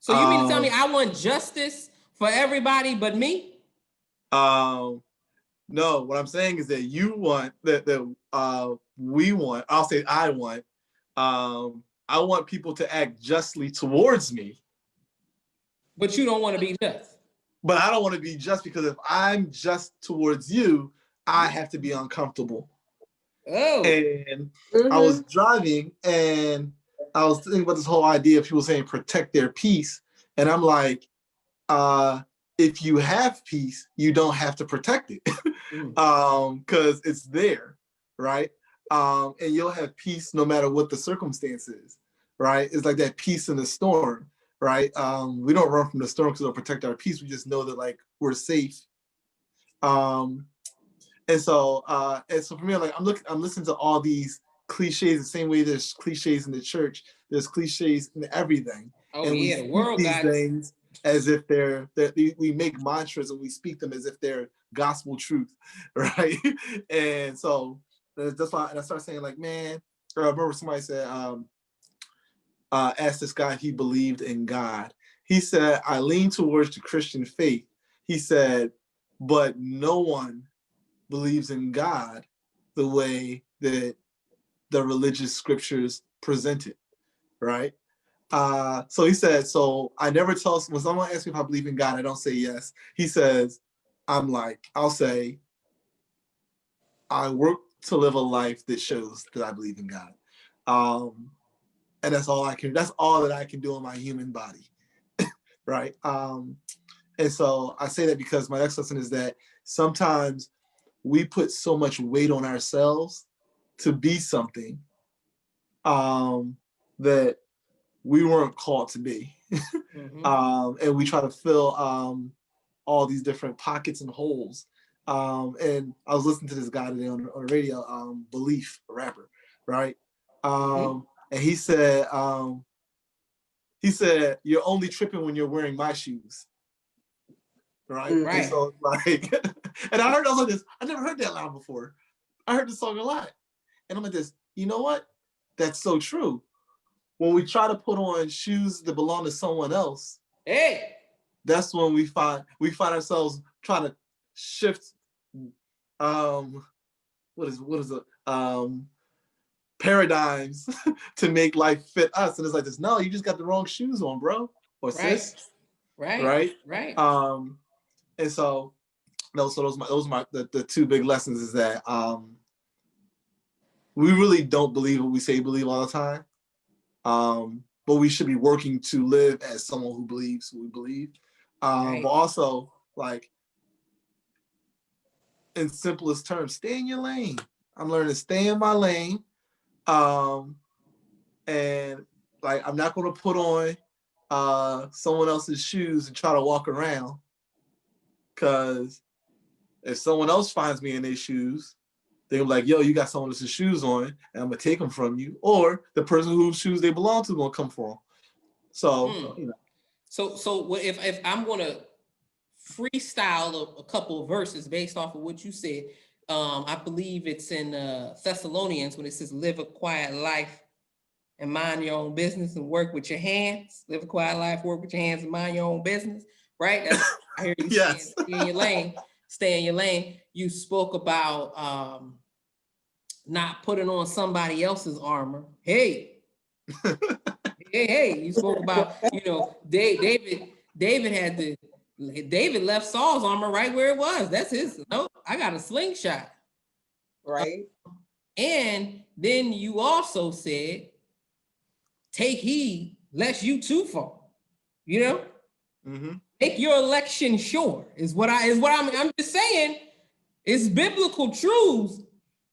So you mean to tell me I want justice for everybody but me? No, what I'm saying is that you want we want, I'll say I want people to act justly towards me. But you don't want to be just. But I don't want to be just, because if I'm just towards you, I have to be uncomfortable. Oh. And I was driving and I was thinking about this whole idea of people saying protect their peace. And I'm like, if you have peace, you don't have to protect it. Because it's there, right? And you'll have peace no matter what the circumstances, right? It's like that peace in the storm, right? We don't run from the storm because it'll protect our peace. We just know that like we're safe. And so for me, like I'm listening to all these cliches the same way there's cliches in the church. There's cliches in everything. Oh, and yeah, the world these things as if we make mantras and we speak them as if they're gospel truth, right? And so that's why I started saying like, man, I remember somebody said, asked this guy if he believed in God. He said, I lean towards the Christian faith. He said, but no one believes in God the way that the religious scriptures present it, right? So he said, so I never tell, when someone asks me if I believe in God, I don't say yes. He says, I'll say, I work to live a life that shows that I believe in God. And that's all that I can do in my human body. Right. And so I say that because my next lesson is that sometimes we put so much weight on ourselves to be something that we weren't called to be. And we try to fill all these different pockets and holes. And I was listening to this guy today on the radio, Belief, a rapper, right? And he said, you're only tripping when you're wearing my shoes. Right. And so like, and I was like this, I never heard that line before. I heard this song a lot. And I'm like this, you know what? That's so true. When we try to put on shoes that belong to someone else, that's when we find ourselves trying to shift what is it? Paradigms to make life fit us. And it's like this, no, you just got the wrong shoes on, bro. Or sis. Right. And so those are the two big lessons is that we really don't believe what we say believe all the time. But we should be working to live as someone who believes what we believe. But also, like, in simplest terms, stay in your lane. I'm learning to stay in my lane. And like, I'm not going to put on someone else's shoes and try to walk around. Because if someone else finds me in their shoes, they're like, yo, you got someone else's shoes on, and I'm going to take them from you. Or the person whose shoes they belong to going to come for them. So, you know. So if I'm going to freestyle a couple of verses based off of what you said, I believe it's in Thessalonians when it says, live a quiet life and mind your own business and work with your hands. Live a quiet life, work with your hands and mind your own business. Right? That's, I hear you saying, stay in your lane. Stay in your lane. You spoke about not putting on somebody else's armor. Hey, you spoke about, you know, David left Saul's armor right where it was. That's his. Nope, I got a slingshot. Right. And then you also said, take heed lest you too fall. You know, make your election sure is what I'm just saying. It's biblical truths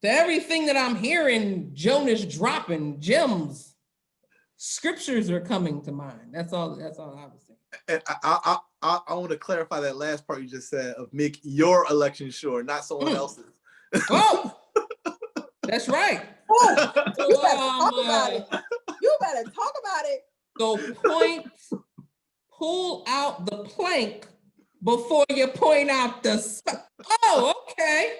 to everything that I'm hearing. Jonas dropping gems. Scriptures are coming to mind. That's all I was saying. And I want to clarify that last part you just said of make your election sure, not someone else's. Oh, that's right. Oh, you better talk about it. You better talk about it. So pull out the plank before you point out the. Oh, okay.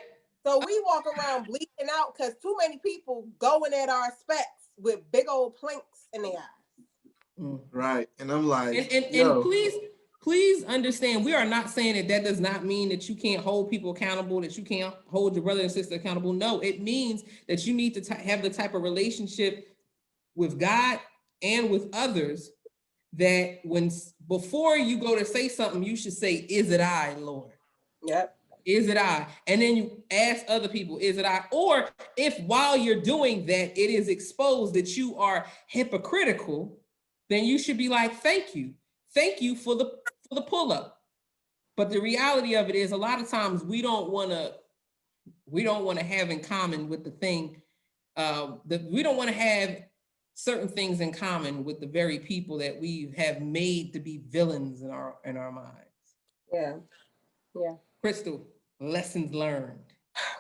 So we walk around bleeding out because too many people going at our specs with big old planks in their eyes. Right. And I'm like, and please understand, we are not saying that does not mean that you can't hold people accountable, that you can't hold your brother and sister accountable. No, it means that you need to have the type of relationship with God and with others that before you go to say something, you should say, is it I, Lord? Yep. Is it I? And then you ask other people, is it I? Or if while you're doing that, it is exposed that you are hypocritical, then you should be like, thank you for the pull-up. But the reality of it is, a lot of times we don't want to have in common with the thing that we don't want to have certain things in common with the very people that we have made to be villains in our minds. Yeah. Christel, lessons learned.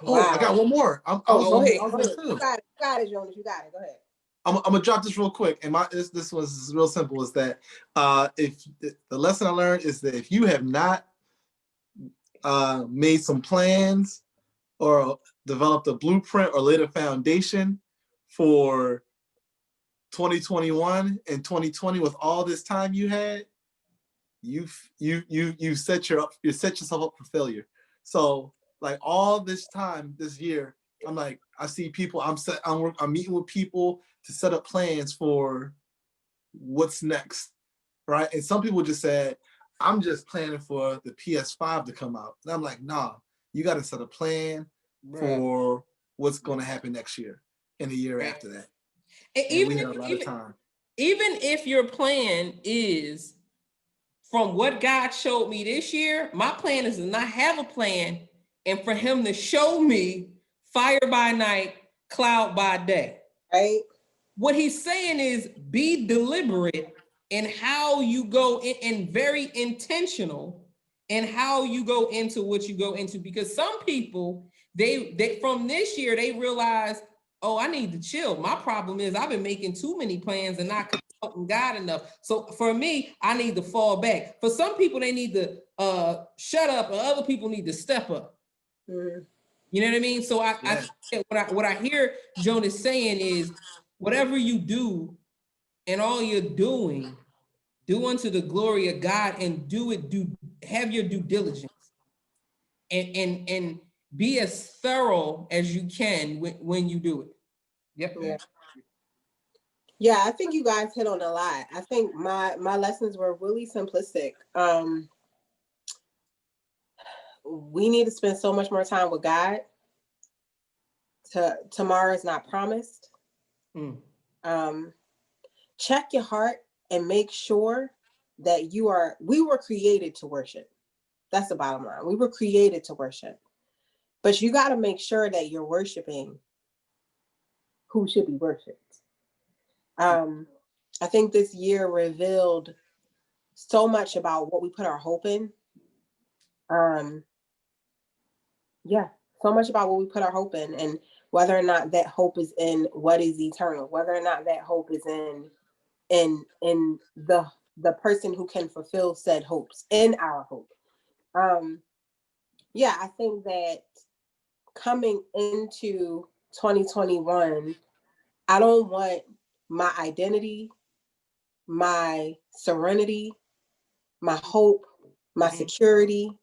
Wow. I got one more. Go ahead. You got it, Jonas. You got it. Go ahead. I'm gonna drop this real quick, and this was real simple. Is that if the lesson I learned is that if you have not made some plans or developed a blueprint or laid a foundation for 2021 and 2020 with all this time you had, you set yourself up for failure. So like all this time this year, I'm like, I see people, I'm meeting with people to set up plans for what's next, right? And some people just said, I'm just planning for the PS5 to come out. And I'm like, nah, you got to set a plan, for what's going to happen next year and the year after that. And we have a lot of time. Even if your plan is from what God showed me this year, my plan is to not have a plan and for him to show me fire by night, cloud by day. Right. What he's saying is be deliberate in how you go in, and very intentional in how you go into what you go into, because some people, they from this year, they realize, oh, I need to chill. My problem is I've been making too many plans and not consulting God enough. So for me, I need to fall back. For some people, they need to shut up, and other people need to step up. Mm-hmm. You know what I mean? So what I hear Jonas saying is, whatever you do and all you're doing, do unto the glory of God, and have your due diligence and be as thorough as you can when you do it. Yep. Yeah. Yeah, I think you guys hit on a lot. I think my lessons were really simplistic. We need to spend so much more time with God. Tomorrow is not promised. Check your heart and make sure that we were created to worship. That's the bottom line. We were created to worship. But you got to make sure that you're worshiping who should be worshiped. I think this year revealed so much about what we put our hope in. So much about what we put our hope in, and whether or not that hope is in what is eternal, whether or not that hope is in the person who can fulfill said hopes, in our hope. I think that coming into 2021, I don't want my identity, my serenity, my hope, my security,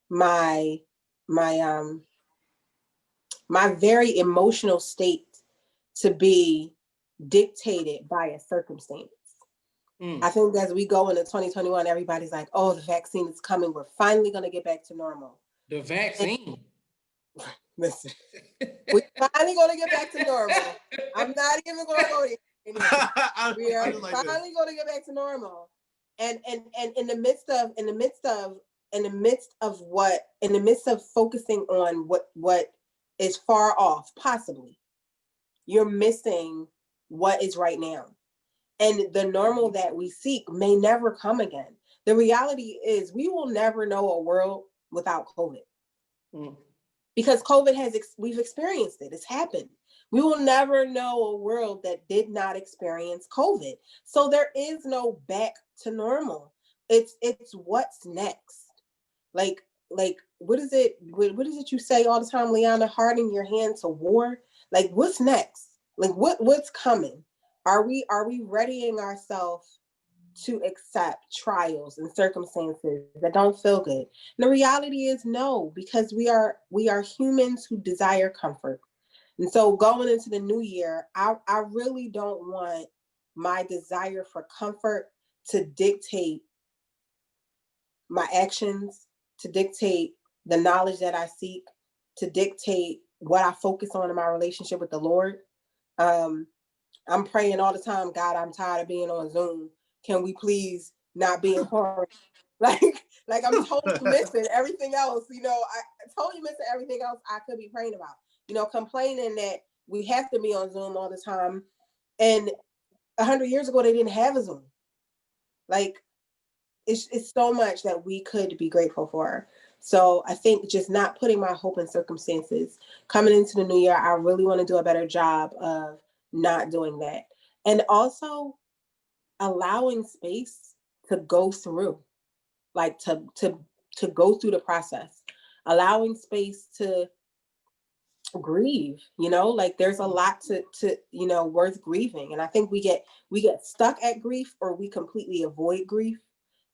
my very emotional state to be dictated by a circumstance. I think as we go into 2021, everybody's like, oh, the vaccine is coming. We're finally going to get back to normal. The vaccine. Listen, we're finally going to get back to normal. I'm not even going to go there. We are finally going to get back to normal. And in the midst of focusing on what is far off, possibly, you're missing what is right now. And the normal that we seek may never come again. The reality is we will never know a world without COVID. Because COVID we've experienced it. It's happened. We will never know a world that did not experience COVID. So there is no back to normal. It's what's next. Like what is it you say all the time, Liana? Hardening your hand to war. Like, what's next? Like, what's coming? Are we readying ourselves to accept trials and circumstances that don't feel good? And the reality is no, because we are humans who desire comfort. And so going into the new year, I really don't want my desire for comfort to dictate my actions, to dictate the knowledge that I seek, to dictate what I focus on in my relationship with the Lord. I'm praying all the time, God, I'm tired of being on Zoom. Can we please not be in quarantine? Like I'm totally missing everything else. I totally missing everything else I could be praying about. Complaining that we have to be on Zoom all the time. And 100 years ago, they didn't have a Zoom. Like, it's so much that we could be grateful for. So I think just not putting my hope in circumstances. Coming into the new year, I really want to do a better job of not doing that. And also allowing space to go through, like to go through the process, allowing space to grieve, like there's a lot to worth grieving. And I think we get stuck at grief, or we completely avoid grief,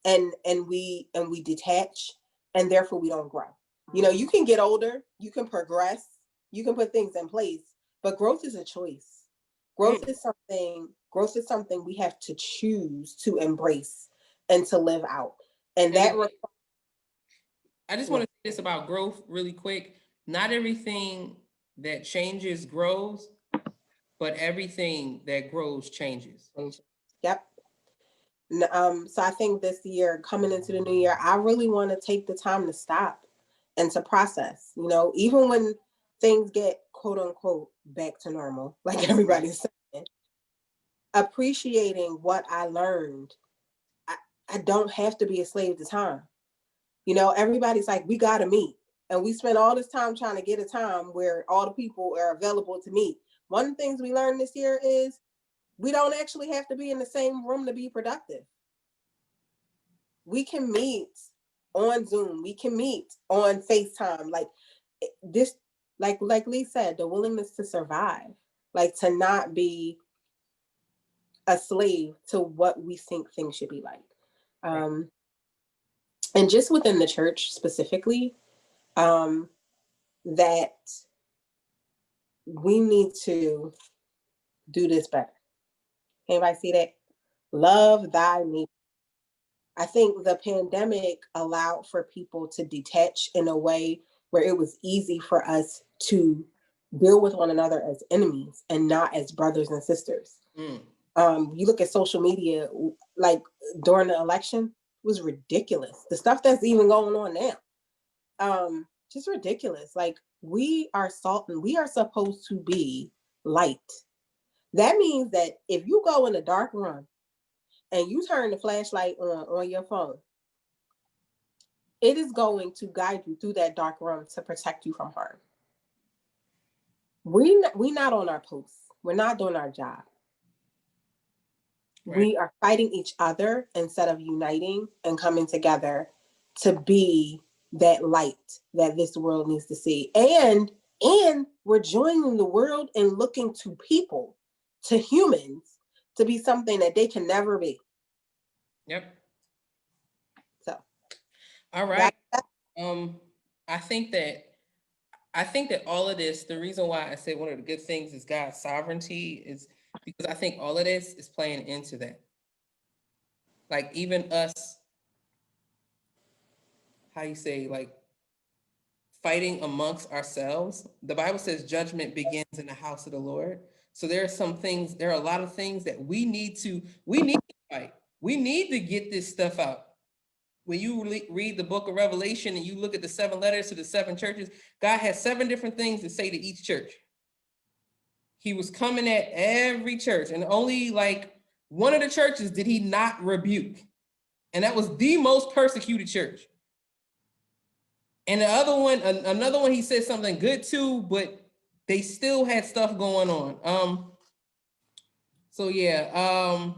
and we detach, and therefore we don't grow. You can get older, you can progress, you can put things in place, but growth is a choice. Growth is something we have to choose to embrace and to live out. And that I just want to say this about growth really quick. not everything that changes grows, but everything that grows changes. Yep. So I think this year, coming into the new year, I really want to take the time to stop and to process. You know, even when things get quote unquote back to normal, like everybody's saying, appreciating what I learned. I don't have to be a slave to time. You know, everybody's like, we got to meet. And we spend all this time trying to get a time where all the people are available to meet. One of the things we learned this year is we don't actually have to be in the same room to be productive. We can meet on Zoom. We can meet on FaceTime. Like this, like Leigh said, the willingness to survive, like to not be a slave to what we think things should be like. And just within the church specifically, that we need to do this better. Anybody see that? Love thy neighbor. I think the pandemic allowed for people to detach in a way where it was easy for us to deal with one another as enemies and not as brothers and sisters. You look at social media, like during the election, it was ridiculous. The stuff that's even going on now, just ridiculous. Like we are salt and we are supposed to be light. That means that if you go in a dark room and you turn the flashlight on your phone, it is going to guide you through that dark room to protect you from harm. We not on our posts. We're not doing our job. Right. We are fighting each other instead of uniting and coming together to be that light that this world needs to see. And we're joining the world and looking to people, to humans, to be something that they can never be. Yep. So, all right. I think that all of this, the reason why I say one of the good things is God's sovereignty is because I think all of this is playing into that. Like even us, how you say, like fighting amongst ourselves. The Bible says judgment begins in the house of the Lord. So there are a lot of things that we need to fight. We need to get this stuff out. When you read the book of Revelation and you look at the 7 letters to the 7 churches, God has 7 different things to say to each church. He was coming at every church, and only like one of the churches did he not rebuke. And that was the most persecuted church. And the other one, another one, he said something good too, but they still had stuff going on. So yeah,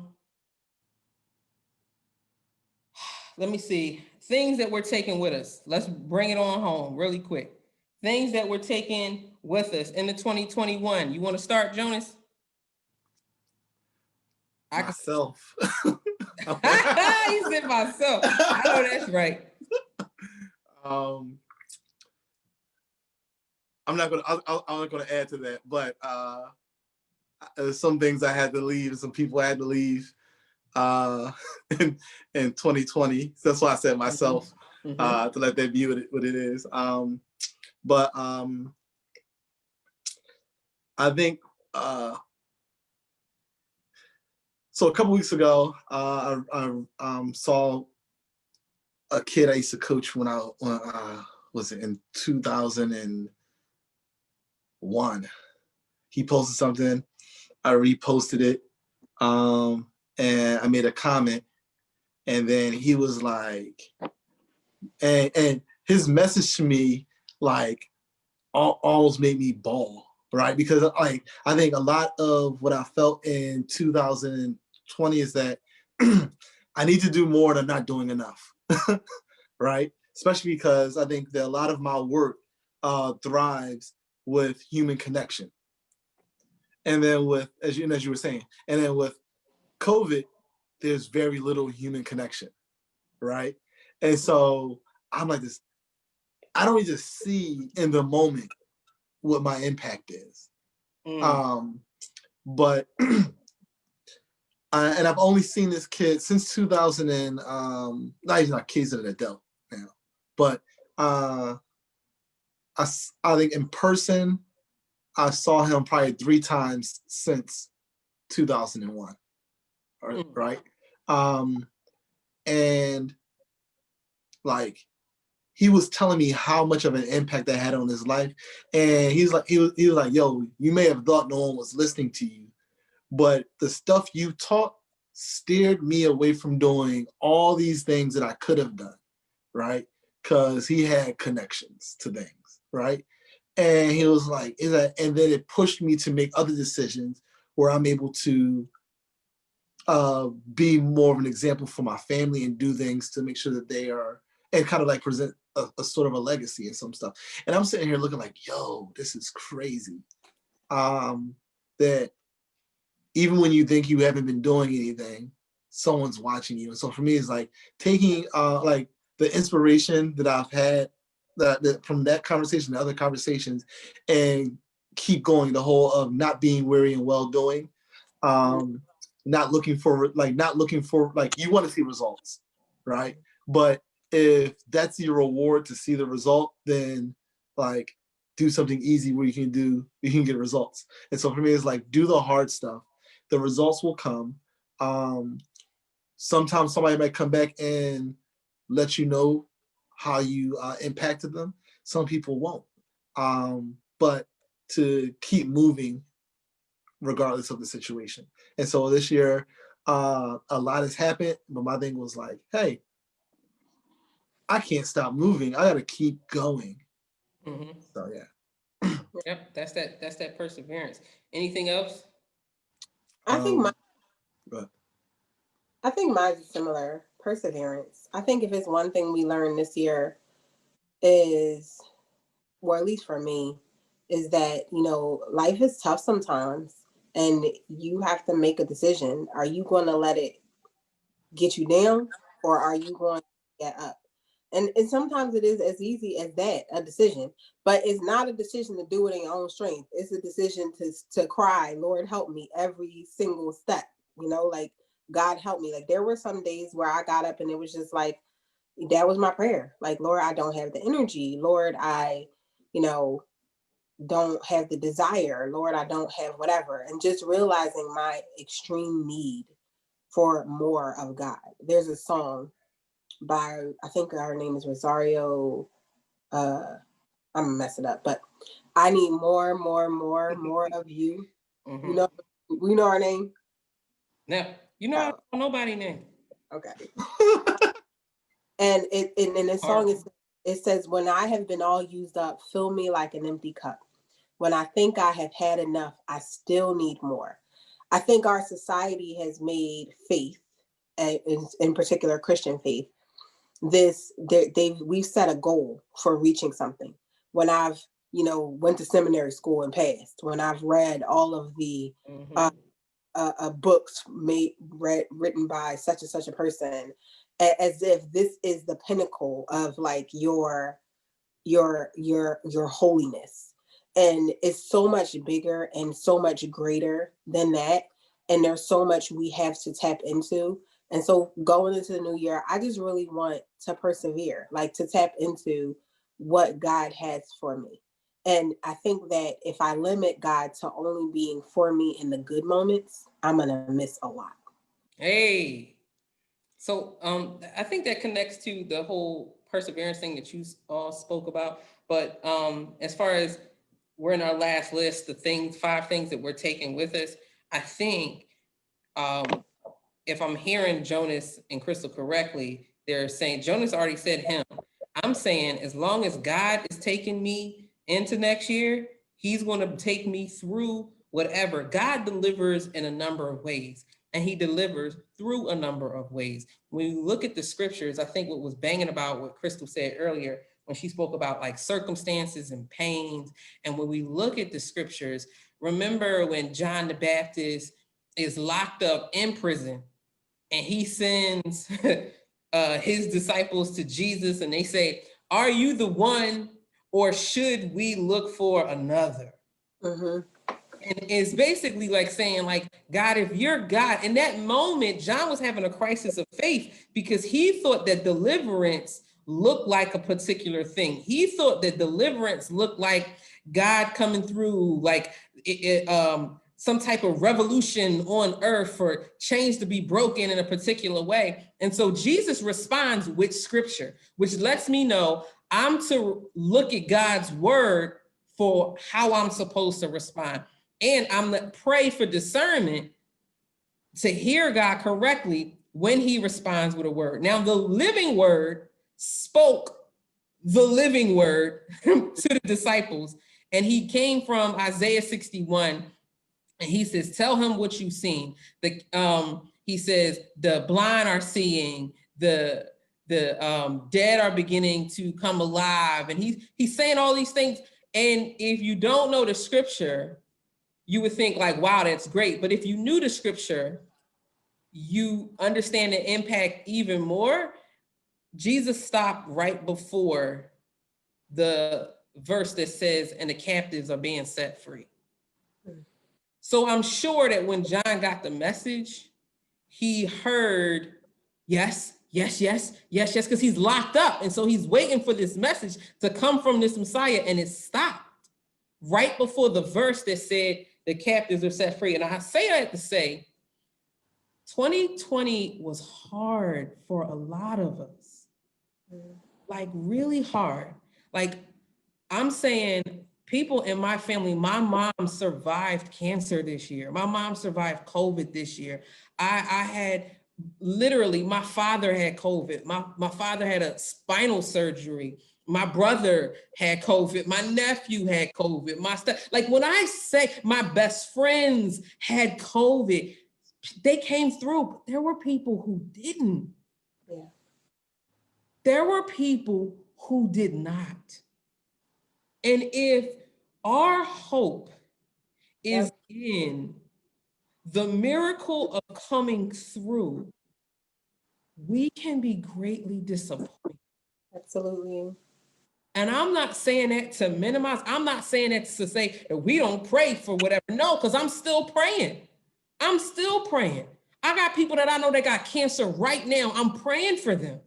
let me see. Things that we're taking with us. Let's bring it on home really quick. Things that we're taking with us into 2021. You want to start, Jonas? Myself. He said myself. I know that's right. I'm not gonna add to that, but there's some things I had to leave, and some people I had to leave in 2020. So that's why I said myself, to let that be what it is. But I think so. A couple weeks ago, I saw a kid I used to coach when was it in 2001. He posted something, I reposted it, and I made a comment, and then he was like, and his message to me like almost made me bawl, right? Because like I think a lot of what I felt in 2020 is that I need to do more and I'm not doing enough. Right? Especially because I think that a lot of my work thrives with human connection. And then with, as you were saying, and then with COVID, there's very little human connection, right? And so I'm like this, I don't even see in the moment what my impact is. But and I've only seen this kid since 2000 and not even like kids, an adult now. But I think in person, I saw him probably 3 times since 2001, right? And like, he was telling me how much of an impact that had on his life. And he was like, yo, you may have thought no one was listening to you, but the stuff you taught steered me away from doing all these things that I could have done, right? Because he had connections to things, right? And he was like, and then it pushed me to make other decisions where I'm able to be more of an example for my family and do things to make sure that they are, and kind of like present a sort of a legacy and some stuff. And I'm sitting here looking like, yo, this is crazy. That even when you think you haven't been doing anything, someone's watching you. And so for me, it's like taking like the inspiration that I've had that from that conversation to other conversations, and keep going the whole of not being weary and well doing. Not looking for like you want to see results, right? But if that's your reward to see the result, then like do something easy where you can get results. And so for me, it's like do the hard stuff. The results will come. Sometimes somebody might come back and let you know how you impacted them. Some people won't. But to keep moving regardless of the situation. And so this year, a lot has happened, but my thing was like, hey, I can't stop moving. I got to keep going. So yeah. Yep, that's that perseverance. Anything else? I think mine is similar. Perseverance. I think if it's one thing we learned this year is, or at least for me, is that, life is tough sometimes and you have to make a decision. Are you going to let it get you down, or are you going to get up? And sometimes it is as easy as that, a decision. But it's not a decision to do it in your own strength. It's a decision to cry, Lord, help me every single step. Like, God help me. Like, there were some days where I got up and it was just like, that was my prayer. Like, Lord, I don't have the energy. Lord, I, don't have the desire. Lord, I don't have whatever. And just realizing my extreme need for more of God. There's a song by, I think her name is Rosario. I'm gonna mess it up, but I need more of you. We know our name. No, I don't know nobody name. Okay. And in this song it says, when I have been all used up, fill me like an empty cup. When I think I have had enough, I still need more. I think our society has made faith, in particular Christian faith, we've set a goal for reaching something. When I've went to seminary school and passed, when I've read all of the books written by such and such a person, as if this is the pinnacle of like your holiness. And it's so much bigger and so much greater than that. And there's so much we have to tap into. And so going into the new year, I just really want to persevere, like to tap into what God has for me. And I think that if I limit God to only being for me in the good moments, I'm going to miss a lot. Hey. So I think that connects to the whole perseverance thing that you all spoke about. But as far as we're in our last list, the 5 things that we're taking with us, I think if I'm hearing Jonas and Christel correctly, they're saying, Jonas already said him. I'm saying, as long as God is taking me into next year, he's going to take me through whatever. God delivers in a number of ways, and he delivers through a number of ways. When you look at the scriptures, I think what was banging about what Christel said earlier, when she spoke about like circumstances and pains. And when we look at the scriptures, remember when John the Baptist is locked up in prison and he sends his disciples to Jesus and they say, are you the one, or should we look for another? And it's basically like saying, like, God, if you're God, in that moment, John was having a crisis of faith because he thought that deliverance looked like a particular thing. He thought that deliverance looked like God coming through, like some type of revolution on earth for chains to be broken in a particular way. And so Jesus responds with scripture, which lets me know I'm to look at God's word for how I'm supposed to respond. And I'm to pray for discernment to hear God correctly when he responds with a word. Now, the living word spoke the living word to the disciples, and he came from Isaiah 61, and he says, tell him what you've seen. He says, the blind are seeing, the dead are beginning to come alive. And he's saying all these things. And if you don't know the scripture, you would think like, wow, that's great. But if you knew the scripture, you understand the impact even more. Jesus stopped right before the verse that says, and the captives are being set free. So I'm sure that when John got the message, he heard, yes, yes, yes, yes, yes, because he's locked up. And so he's waiting for this message to come from this Messiah, and it stopped right before the verse that said the captives are set free. And I say that to say, 2020 was hard for a lot of us, like really hard. Like I'm saying, people in my family, my mom survived cancer this year. My mom survived COVID this year. I had literally, my father had COVID. My father had a spinal surgery. My brother had COVID. My nephew had COVID. Like when I say my best friends had COVID, they came through, but there were people who didn't. Yeah. There were people who did not. And if our hope is in the miracle of coming through, we can be greatly disappointed. Absolutely. And I'm not saying that to minimize. I'm not saying that to say that we don't pray for whatever. No, because I'm still praying. I'm still praying. I got people that I know that got cancer right now. I'm praying for them,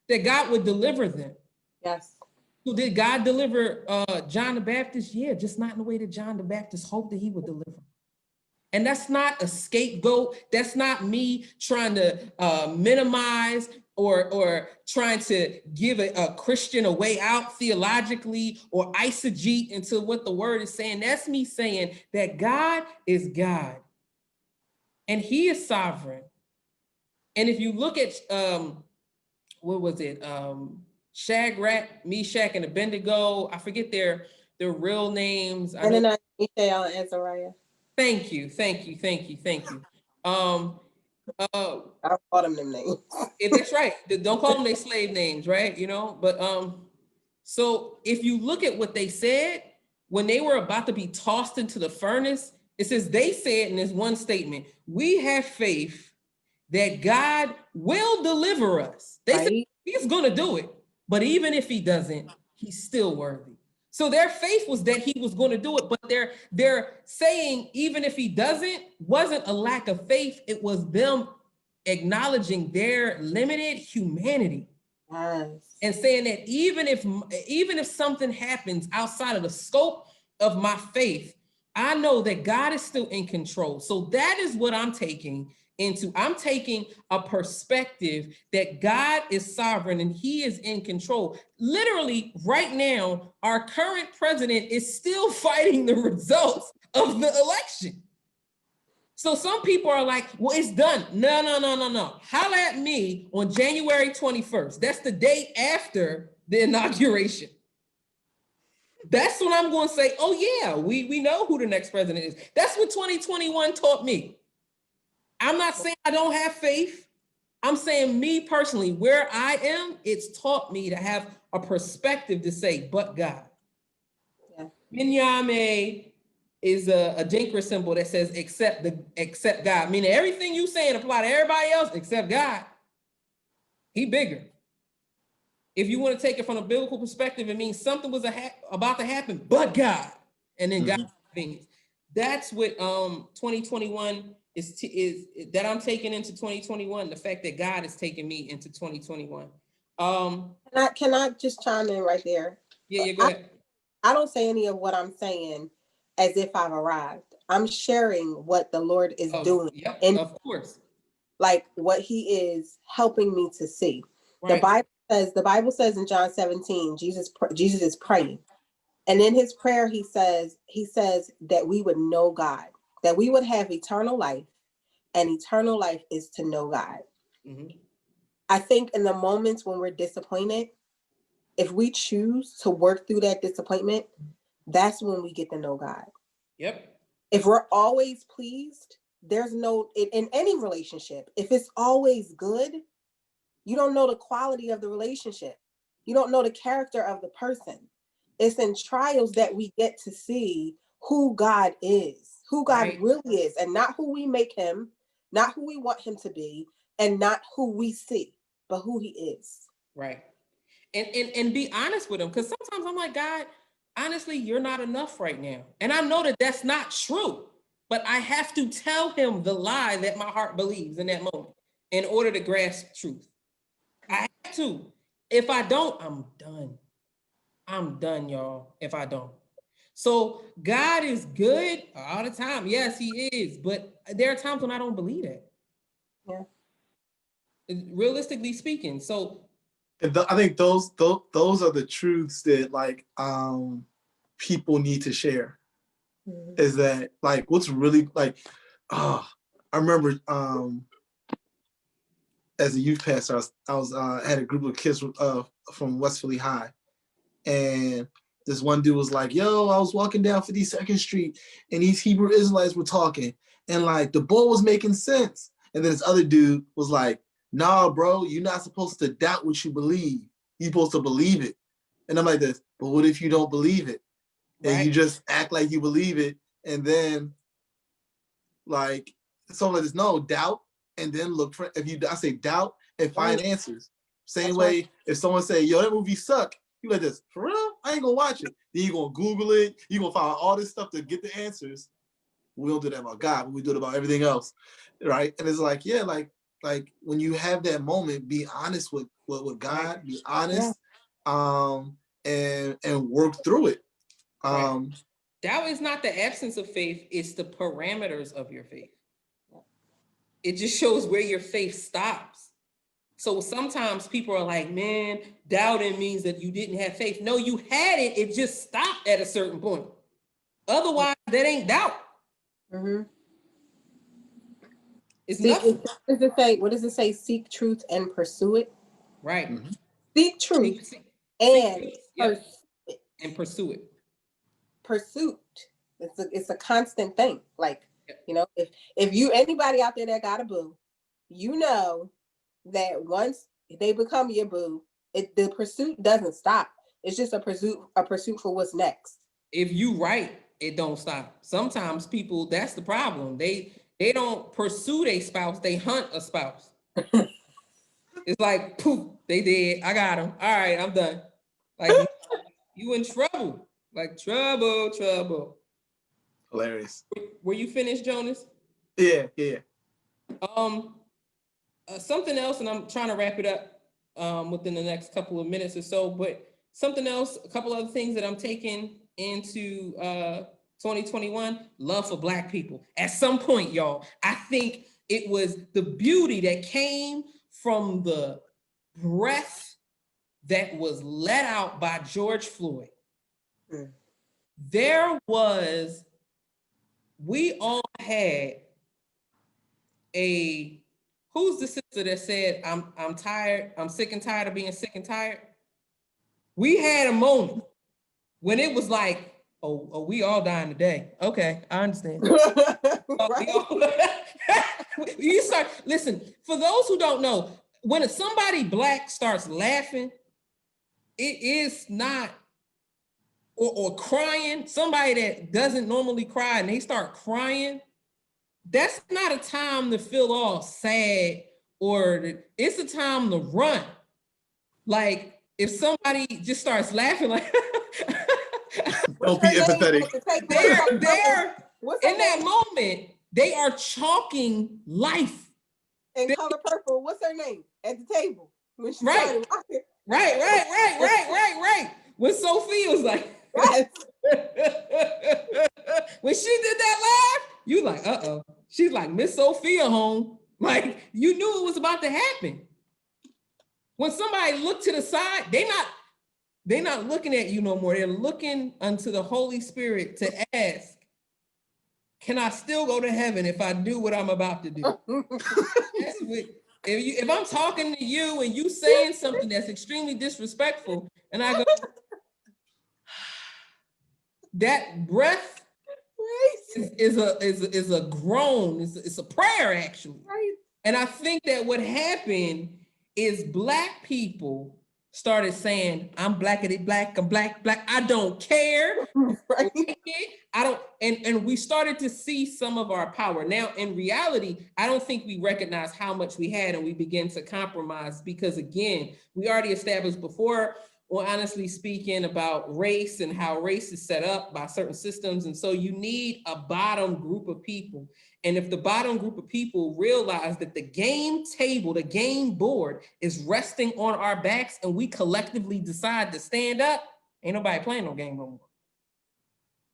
that God would deliver them. Yes. So did God deliver John the Baptist? Yeah, just not in the way that John the Baptist hoped that he would deliver. And that's not a scapegoat. That's not me trying to minimize or trying to give a Christian a way out theologically or eisegete into what the word is saying. That's me saying that God is God and he is sovereign. And if you look at, what was it? Shadrach, Meshach, and Abednego. I forget their real names. And then Mishael and Azariah. Thank you. I call them names. That's right. Don't call them their slave names, right? You know, but so if you look at what they said when they were about to be tossed into the furnace, it says they said in this one statement, we have faith that God will deliver us. They said he's going to do it, but even if he doesn't, he's still worthy. So their faith was that he was going to do it, but they're saying even if he doesn't, wasn't a lack of faith. It was them acknowledging their limited humanity. Yes. And saying that even if something happens outside of the scope of my faith, I know that God is still in control. So that is what I'm taking into. I'm taking a perspective that God is sovereign and he is in control. Literally right now, our current president is still fighting the results of the election. So some people are like, well, it's done. No. Holla at me on January 21st. That's the date after the inauguration. That's when I'm going to say, oh yeah, we know who the next president is. That's what 2021 taught me. I'm not saying I don't have faith. I'm saying me personally, where I am, it's taught me to have a perspective to say, but God. Yeah. Minyame is a Dinkra symbol that says except God, meaning everything you saying apply to everybody else except God. He bigger. If you want to take it from a biblical perspective, it means something was about to happen, but God, and then God intervenes. That's what 2021 is that I'm taking into 2021. The fact that God is taking me into 2021. Can I just chime in right there? Yeah, go ahead. I don't say any of what I'm saying as if I've arrived. I'm sharing what the Lord is doing. Yep, and of course. Like what he is helping me to see. Right. The Bible says in John 17, Jesus is praying. And in his prayer, he says that we would know God, that we would have eternal life, and eternal life is to know God. Mm-hmm. I think in the moments when we're disappointed, if we choose to work through that disappointment, that's when we get to know God. Yep. If we're always pleased, there's no, in any relationship, if it's always good, you don't know the quality of the relationship. You don't know the character of the person. It's in trials that we get to see who God is, who God really is, and not who we make him, not who we want him to be, and not who we see, but who he is. Right. And be honest with him, because sometimes I'm like, God, honestly, you're not enough right now. And I know that that's not true, but I have to tell him the lie that my heart believes in that moment in order to grasp truth. I have to. If I don't, I'm done. I'm done, y'all, if I don't. So God is good all the time. Yes, he is. But there are times when I don't believe that. Yeah. Realistically speaking. So I think those are the truths that like people need to share. Mm-hmm. Is that like what's really like I remember as a youth pastor, I was had a group of kids from West Philly High, and this one dude was like, "Yo, I was walking down 52nd Street, and these Hebrew Israelites were talking, and like the bull was making sense." And then this other dude was like, "Nah, bro, you're not supposed to doubt what you believe. You're supposed to believe it." And I'm like this, but what if you don't believe it? And you just act like you believe it, and then like someone like this, no, doubt, and then look for I say doubt and find answers. Same way if someone say, "Yo, that movie suck," you like this, for real? I ain't gonna watch it. Then you gonna Google it, you gonna find all this stuff to get the answers. We don't do that about God, but we do it about everything else. Right? And it's like, yeah, like when you have that moment, be honest with God, be honest, and work through it. Doubt is not the absence of faith, it's the parameters of your faith. It just shows where your faith stops. So sometimes people are like, man, doubting means that you didn't have faith. No, you had it. It just stopped at a certain point. Otherwise, that ain't doubt. Mm-hmm. It's nothing. What does it say? Seek truth and pursue it. Right. Mm-hmm. Seek truth and pursue it. Pursuit. It's a constant thing. Like, you know, if you anybody out there that got a boo, you know that once they become your boo, the pursuit doesn't stop. It's just a pursuit for what's next. If you right, it don't stop. Sometimes people, that's the problem. They don't pursue a spouse, they hunt a spouse. It's like, poof, they did. I got him. All right, I'm done. Like you in trouble. Like trouble. Hilarious. Were you finished, Jonas? Yeah. Something else, and I'm trying to wrap it up within the next couple of minutes or so, but something else, a couple other things that I'm taking into 2021, love for Black people. At some point, y'all, I think it was the beauty that came from the breath that was let out by George Floyd. We all had who's the sister that said, I'm tired, I'm sick and tired of being sick and tired? We had a moment when it was like, oh, we all dying today. Okay, I understand. You start, listen, for those who don't know, when somebody Black starts laughing, it is not, or crying, somebody that doesn't normally cry and they start crying, that's not a time to feel all sad, or it's a time to run. Like if somebody just starts laughing, like don't be empathetic. They're in that moment, they are chalking life. In Color Purple, what's her name at the table? When she Right. started walking. Right. When Sophie was like, Yes. when she did that laugh, you like, uh-oh. She's like, Miss Sophia home. Like, you knew it was about to happen. When somebody looked to the side, they're not looking at you no more. They're looking unto the Holy Spirit to ask, can I still go to heaven if I do what I'm about to do? That's what, if I'm talking to you and you saying something that's extremely disrespectful, and I go, that breath is a groan. It's a prayer, actually. Right. And I think that what happened is Black people started saying, I'm blackity black, I'm black. I don't care. Right. I don't, and we started to see some of our power. Now, in reality, I don't think we recognize how much we had, and we begin to compromise because, again, we already established before, well, honestly speaking, about race and how race is set up by certain systems. And so you need a bottom group of people. And if the bottom group of people realize that the game table, the game board is resting on our backs and we collectively decide to stand up, ain't nobody playing no game no more.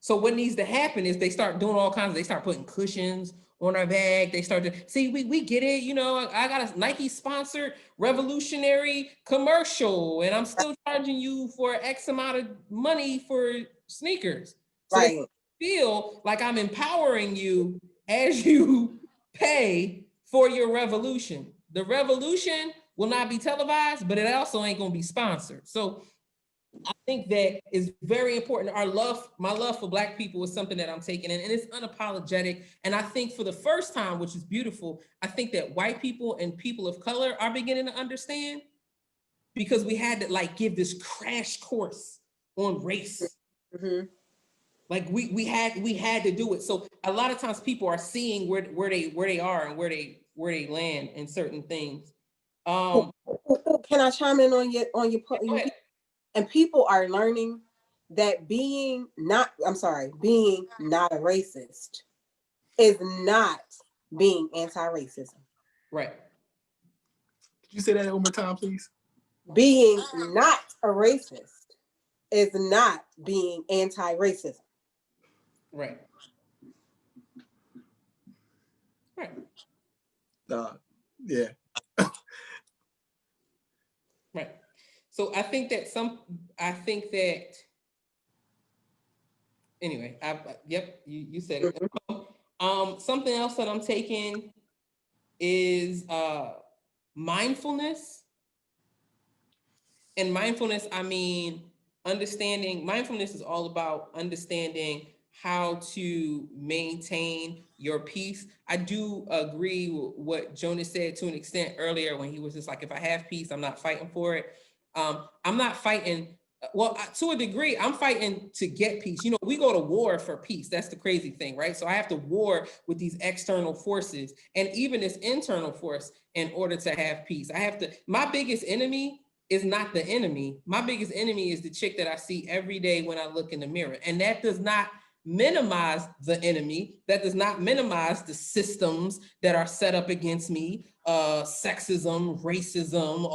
So what needs to happen is they start doing all kinds of, they start putting cushions on our bag. They start to, see, we get it. You know, I got a Nike sponsored revolutionary commercial and I'm still charging you for X amount of money for sneakers. So Right. they feel like I'm empowering you as you pay for your revolution. The revolution will not be televised, but it also ain't gonna be sponsored. So I think that is very important. My love for Black people is something that I'm taking in, and it's unapologetic. And I think for the first time, which is beautiful, I think that white people and people of color are beginning to understand, because we had to like give this crash course on race. Mm-hmm. Like we had to do it. So a lot of times people are seeing where they are and where they land in certain things. Can I chime in on your point? And people are learning that being not a racist is not being anti-racism. Right. Could you say that one more time, please? Being not a racist is not being anti-racism. Right. Right. Yeah. Right. So I think that anyway, you said it. Something else that I'm taking is mindfulness. And mindfulness, I mean, mindfulness is all about understanding how to maintain your peace. I do agree with what Jonas said to an extent earlier when he was just like, if I have peace, I'm not fighting for it. I'm not fighting, well, to a degree, I'm fighting to get peace. You know, we go to war for peace. That's the crazy thing, right? So I have to war with these external forces and even this internal force in order to have peace. My biggest enemy is not the enemy. My biggest enemy is the chick that I see every day when I look in the mirror. And that does not minimize the enemy. That does not minimize the systems that are set up against me. Sexism, racism,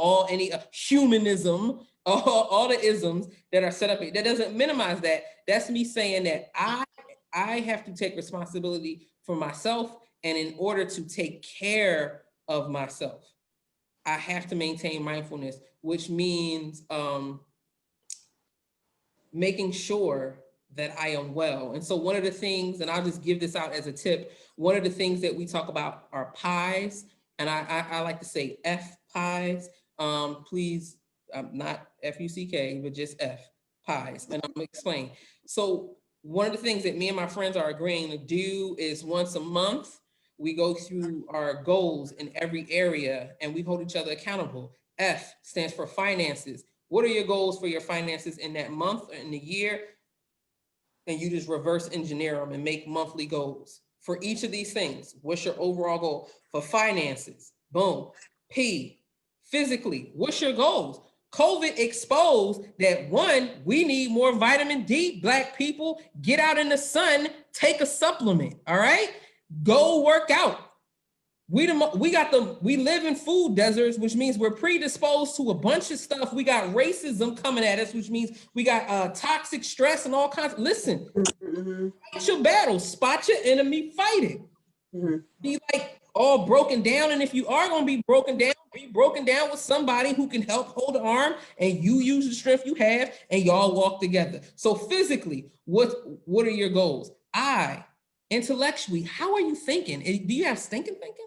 humanism, all the isms that are set up. That doesn't minimize that. That's me saying that I have to take responsibility for myself. And in order to take care of myself, I have to maintain mindfulness, which means making sure that I am well. And so one of the things, and I'll just give this out as a tip, one of the things that we talk about are pies. And I like to say F pies. Please, not F-U-C-K, but just F pies. And I'm gonna explain. So one of the things that me and my friends are agreeing to do is once a month, we go through our goals in every area and we hold each other accountable. F stands for finances. What are your goals for your finances in that month or in the year? And you just reverse engineer them and make monthly goals for each of these things. What's your overall goal for finances? Boom. P, physically, what's your goals? COVID exposed that one, we need more vitamin D. Black people, get out in the sun, take a supplement, all right? Go work out. We live in food deserts, which means we're predisposed to a bunch of stuff. We got racism coming at us, which means we got toxic stress and all kinds. Listen, fight your battle, spot your enemy, fight it. Be like all broken down, and if you are going to be broken down with somebody who can help hold the arm, and you use the strength you have, and y'all walk together. So physically, what are your goals? Intellectually, how are you thinking? Do you have stinking thinking?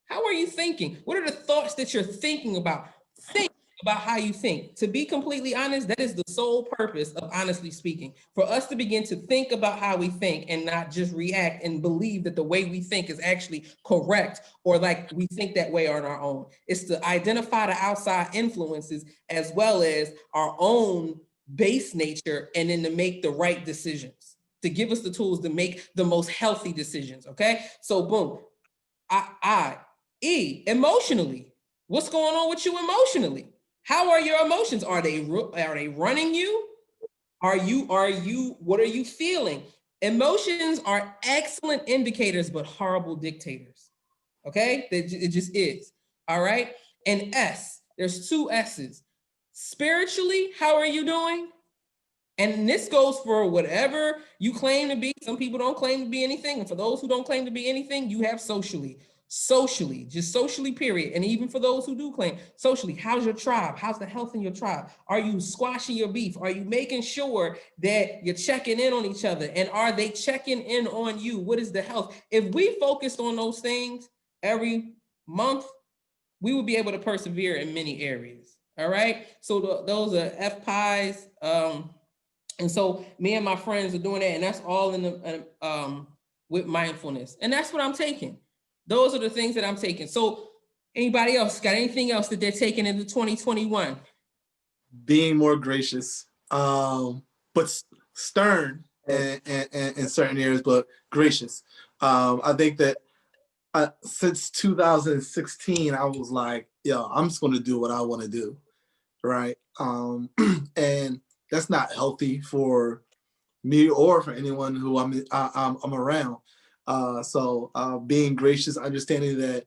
How are you thinking? What are the thoughts that you're thinking about? Think about how you think. To be completely honest, that is the sole purpose of Honestly Speaking, for us to begin to think about how we think and not just react and believe that the way we think is actually correct, or like we think that way on our own. It's to identify the outside influences as well as our own base nature, and then to make the right decisions, to give us the tools to make the most healthy decisions, okay? So boom, emotionally, what's going on with you emotionally? How are your emotions? Are they running you? What are you feeling? Emotions are excellent indicators, but horrible dictators. Okay, it just is. All right. And there's 2 S's. Spiritually, how are you doing? And this goes for whatever you claim to be. Some people don't claim to be anything. And for those who don't claim to be anything, you have socially, just socially, period. And even for those who do claim socially, how's your tribe? How's the health in your tribe? Are you squashing your beef? Are you making sure that you're checking in on each other? And are they checking in on you? What is the health? If we focused on those things every month, we would be able to persevere in many areas. All right. So those are FPIs. And so me and my friends are doing that, and that's all in the with mindfulness, and that's what I'm taking. Those are the things that I'm taking. So anybody else got anything else that they're taking into 2021? Being more gracious, but stern in certain areas, but gracious. I think that since 2016, I was like, yo, I'm just going to do what I want to do, right? And that's not healthy for me or for anyone who I'm around. So being gracious, understanding that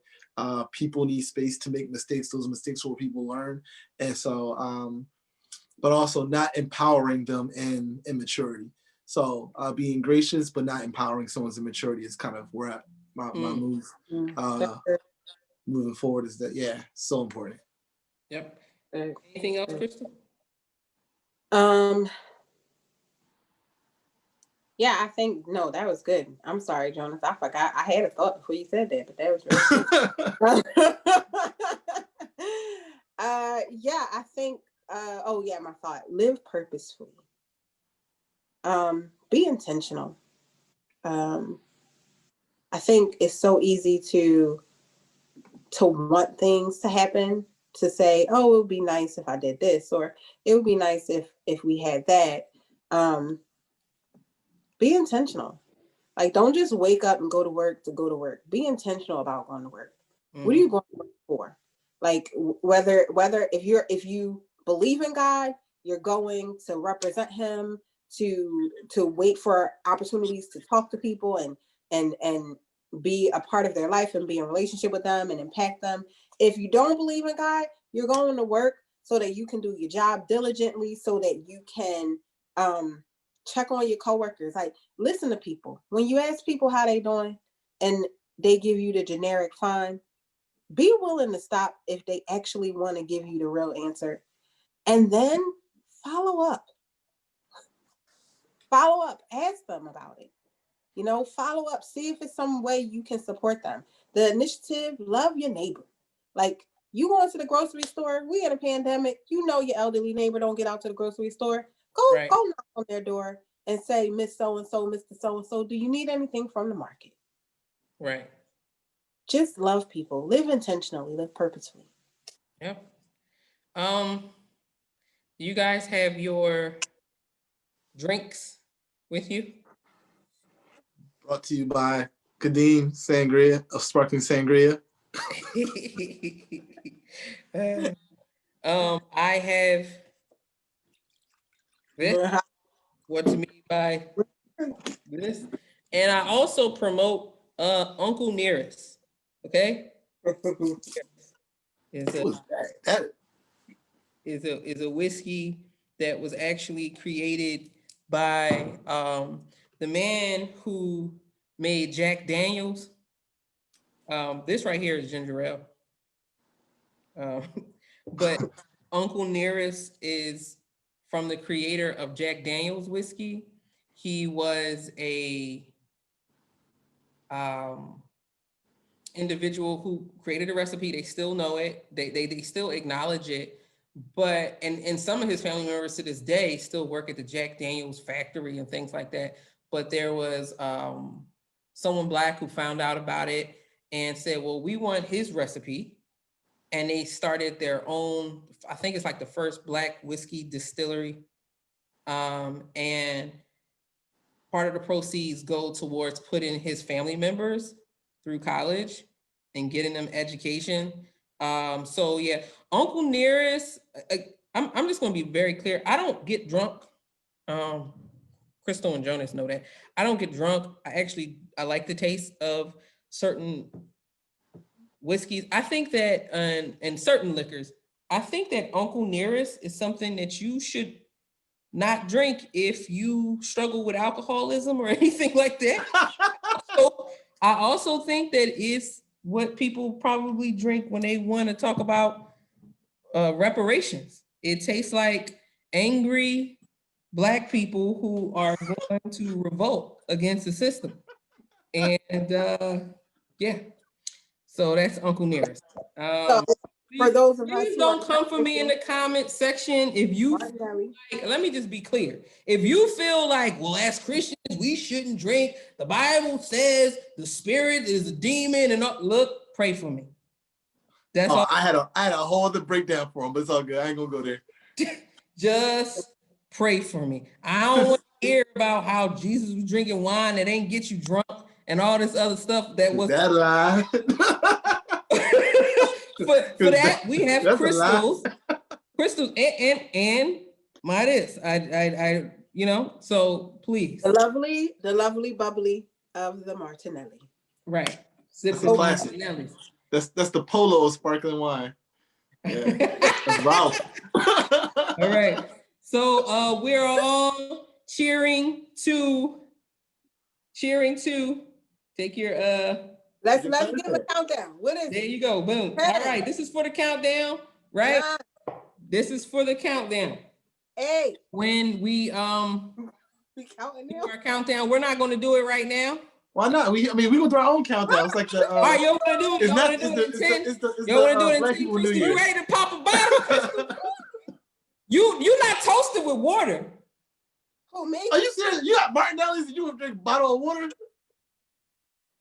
people need space to make mistakes. Those mistakes where people learn, and so but also not empowering them in immaturity. So being gracious but not empowering someone's immaturity is kind of where my move moving forward is. That so important. Yep. Anything else, Christel? Yeah, I think no, that was good. I'm sorry, Jonas. I forgot. I had a thought before you said that, but that was really good. Yeah, I think my thought. Live purposefully. Be intentional. I think it's so easy to want things to happen, to say, oh, it would be nice if I did this, or it would be nice if we had that. Be intentional. Like, don't just wake up and go to work to go to work. Be intentional about going to work. What are you going to work for? Like, whether if you believe in God, you're going to represent him, to wait for opportunities to talk to people and be a part of their life and be in a relationship with them and impact them. If you don't believe in God, you're going to work so that you can do your job diligently, so that you can check on your coworkers. Like, listen to people. When you ask people how they doing and they give you the generic fine, be willing to stop if they actually want to give you the real answer. And then follow up. Ask them about it. Follow up. See if it's some way you can support them. The initiative, love your neighbor. Like, you going to the grocery store, we in a pandemic, your elderly neighbor don't get out to the grocery store. Go knock on their door and say, Miss So-and-so, Mr. So-and-so, do you need anything from the market? Right. Just love people. Live intentionally. Live purposefully. Yep. You guys have your drinks with you? Brought to you by Candid Sangria, of sparkling sangria. I have this, what to me by this, and I also promote Uncle Nearest. Okay, Is What was that? is a whiskey that was actually created by the man who made Jack Daniels. This right here is ginger ale. But Uncle Nearest is from the creator of Jack Daniels whiskey. He was a individual who created a recipe. They still know it. They still acknowledge it. But and some of his family members to this day still work at the Jack Daniels factory and things like that. But there was someone Black who found out about it and said, well, we want his recipe. And they started their own, I think it's like the first Black whiskey distillery. And part of the proceeds go towards putting his family members through college and getting them education. So yeah, Uncle Nearest, I'm just gonna be very clear. I don't get drunk. Christel and Jonas know that. I don't get drunk. I like the taste of certain whiskeys. I think that, and certain liquors, I think that Uncle Nearest is something that you should not drink if you struggle with alcoholism or anything like that. So I also think that it's what people probably drink when they want to talk about reparations. It tastes like angry Black people who are going to revolt against the system. And yeah, so that's Uncle Nearest. So for those of us Please who don't are come for me in the comment section if you like, let me just be clear. If you feel like, well, as Christians, we shouldn't drink. The Bible says the spirit is a demon, and look, pray for me. That's all. I had a whole other breakdown for him, but it's all good. I ain't gonna go there. Just pray for me. I don't want to hear about how Jesus was drinking wine that ain't get you drunk and all this other stuff that was. That lie. For that, we have crystals, and my this. I so please. The lovely bubbly of the Martinelli. Right. That's a classic. That's the Polo of sparkling wine. Yeah. That's Ralph. All right. So we're all cheering to take your Let's give a countdown. What is it? There you go. Boom. 10. All right. This is for the countdown, right? 9. This is for the countdown. 8. When we counting do our countdown, we're not going to do it right now. Why not? We go through our own countdown. It's like the. All right, you want to do it? You want to do it in 10? You want to do it in 10? Crystal, you ready to pop a bottle? You not toasted with water. Who, me? Are you serious? You got Martinelli's and you want to drink a bottle of water?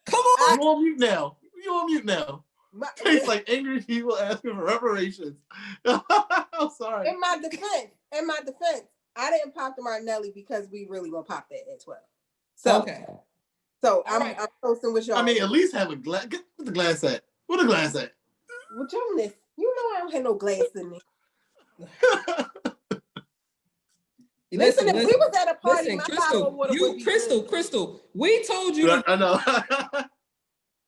Come on. You on mute now. Tastes like angry people asking for reparations. I'm sorry. In my defense, I didn't pop the Martinelli because we really gonna pop that at 12. So okay. So I'm posting with y'all. I mean, at least have a glass. Get the glass at. Where the glass at? Well, Jonas, you know I don't have no glass in me. Listen, if we was at a party, my bottle of water would be Crystal, we told you. I know.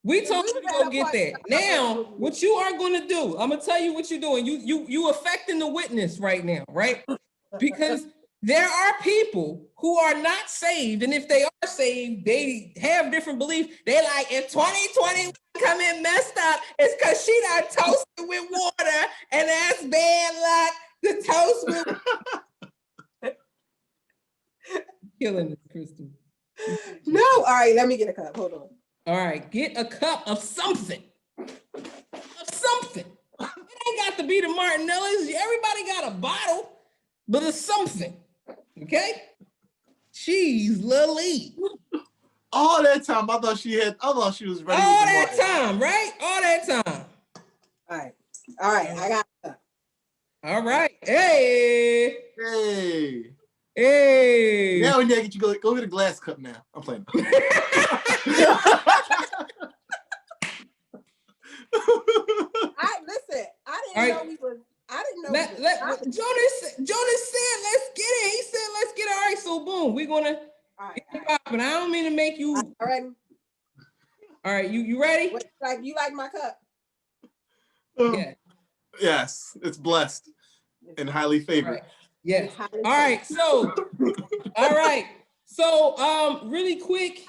We told you to go get that. Now, what you are going to do, I'm going to tell you what you're doing. You affecting the witness right now, right? Because there are people who are not saved, and if they are saved, they have different beliefs. They like, if 2020 come in messed up, it's because she done toasted with water, and that's bad luck to toast with. Killing this, Crystal. No, all right, let me get a cup. Hold on. All right, get a cup of something. It ain't got to be the Martinelli's. Everybody got a bottle, but it's something. Okay? She's Lily. All that time, I thought she was ready. All that time, right? All that time. All right, I got a cup. All right. Hey. Now we need to get you go get a glass cup now. I'm playing. I didn't know. Jonas said, let's get it. He said, let's get it. All right, so boom, we're gonna. All right. But I don't mean to make you. All right. All right, you ready? You like my cup? Yeah. Yes, it's blessed and highly favored. Right. Yes. All right. So, really quick,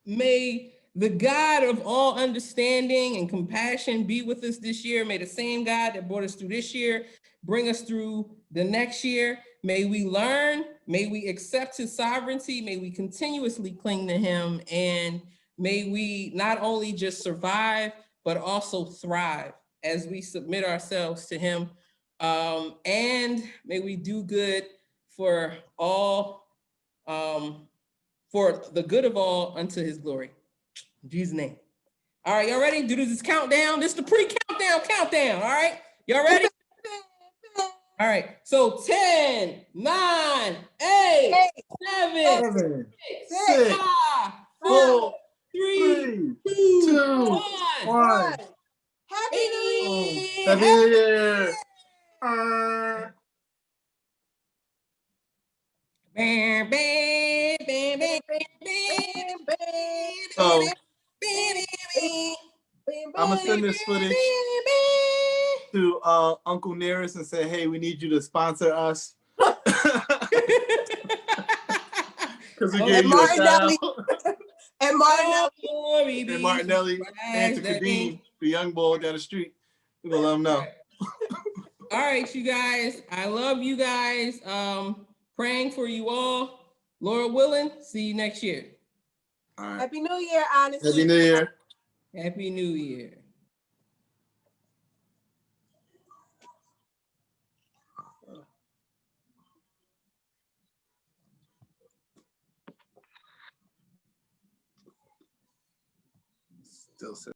may the God of all understanding and compassion be with us this year. May the same God that brought us through this year bring us through the next year. May we learn, may we accept his sovereignty, may we continuously cling to him, and may we not only just survive, but also thrive as we submit ourselves to him. And may we do good for all, for the good of all unto his glory. In Jesus' name. All right, y'all ready? Do this countdown. This is the countdown. All right, y'all ready? All right, so 10, 9, 8, 7, 6, 5, 4, 3, 2, 1. Happy New Year! Happy New Year! So I'm gonna send this footage to Uncle Nearest and say, hey, we need you to sponsor us. Because we gave you a shout out. And Martinelli. And Martinelli and to Kadeem, the young boy down the street. We're gonna let him know. All right, you guys. I love you guys. Praying for you all. Lord willing, see you next year. All right. Happy New Year, honestly. Happy New Year. Happy New Year. Still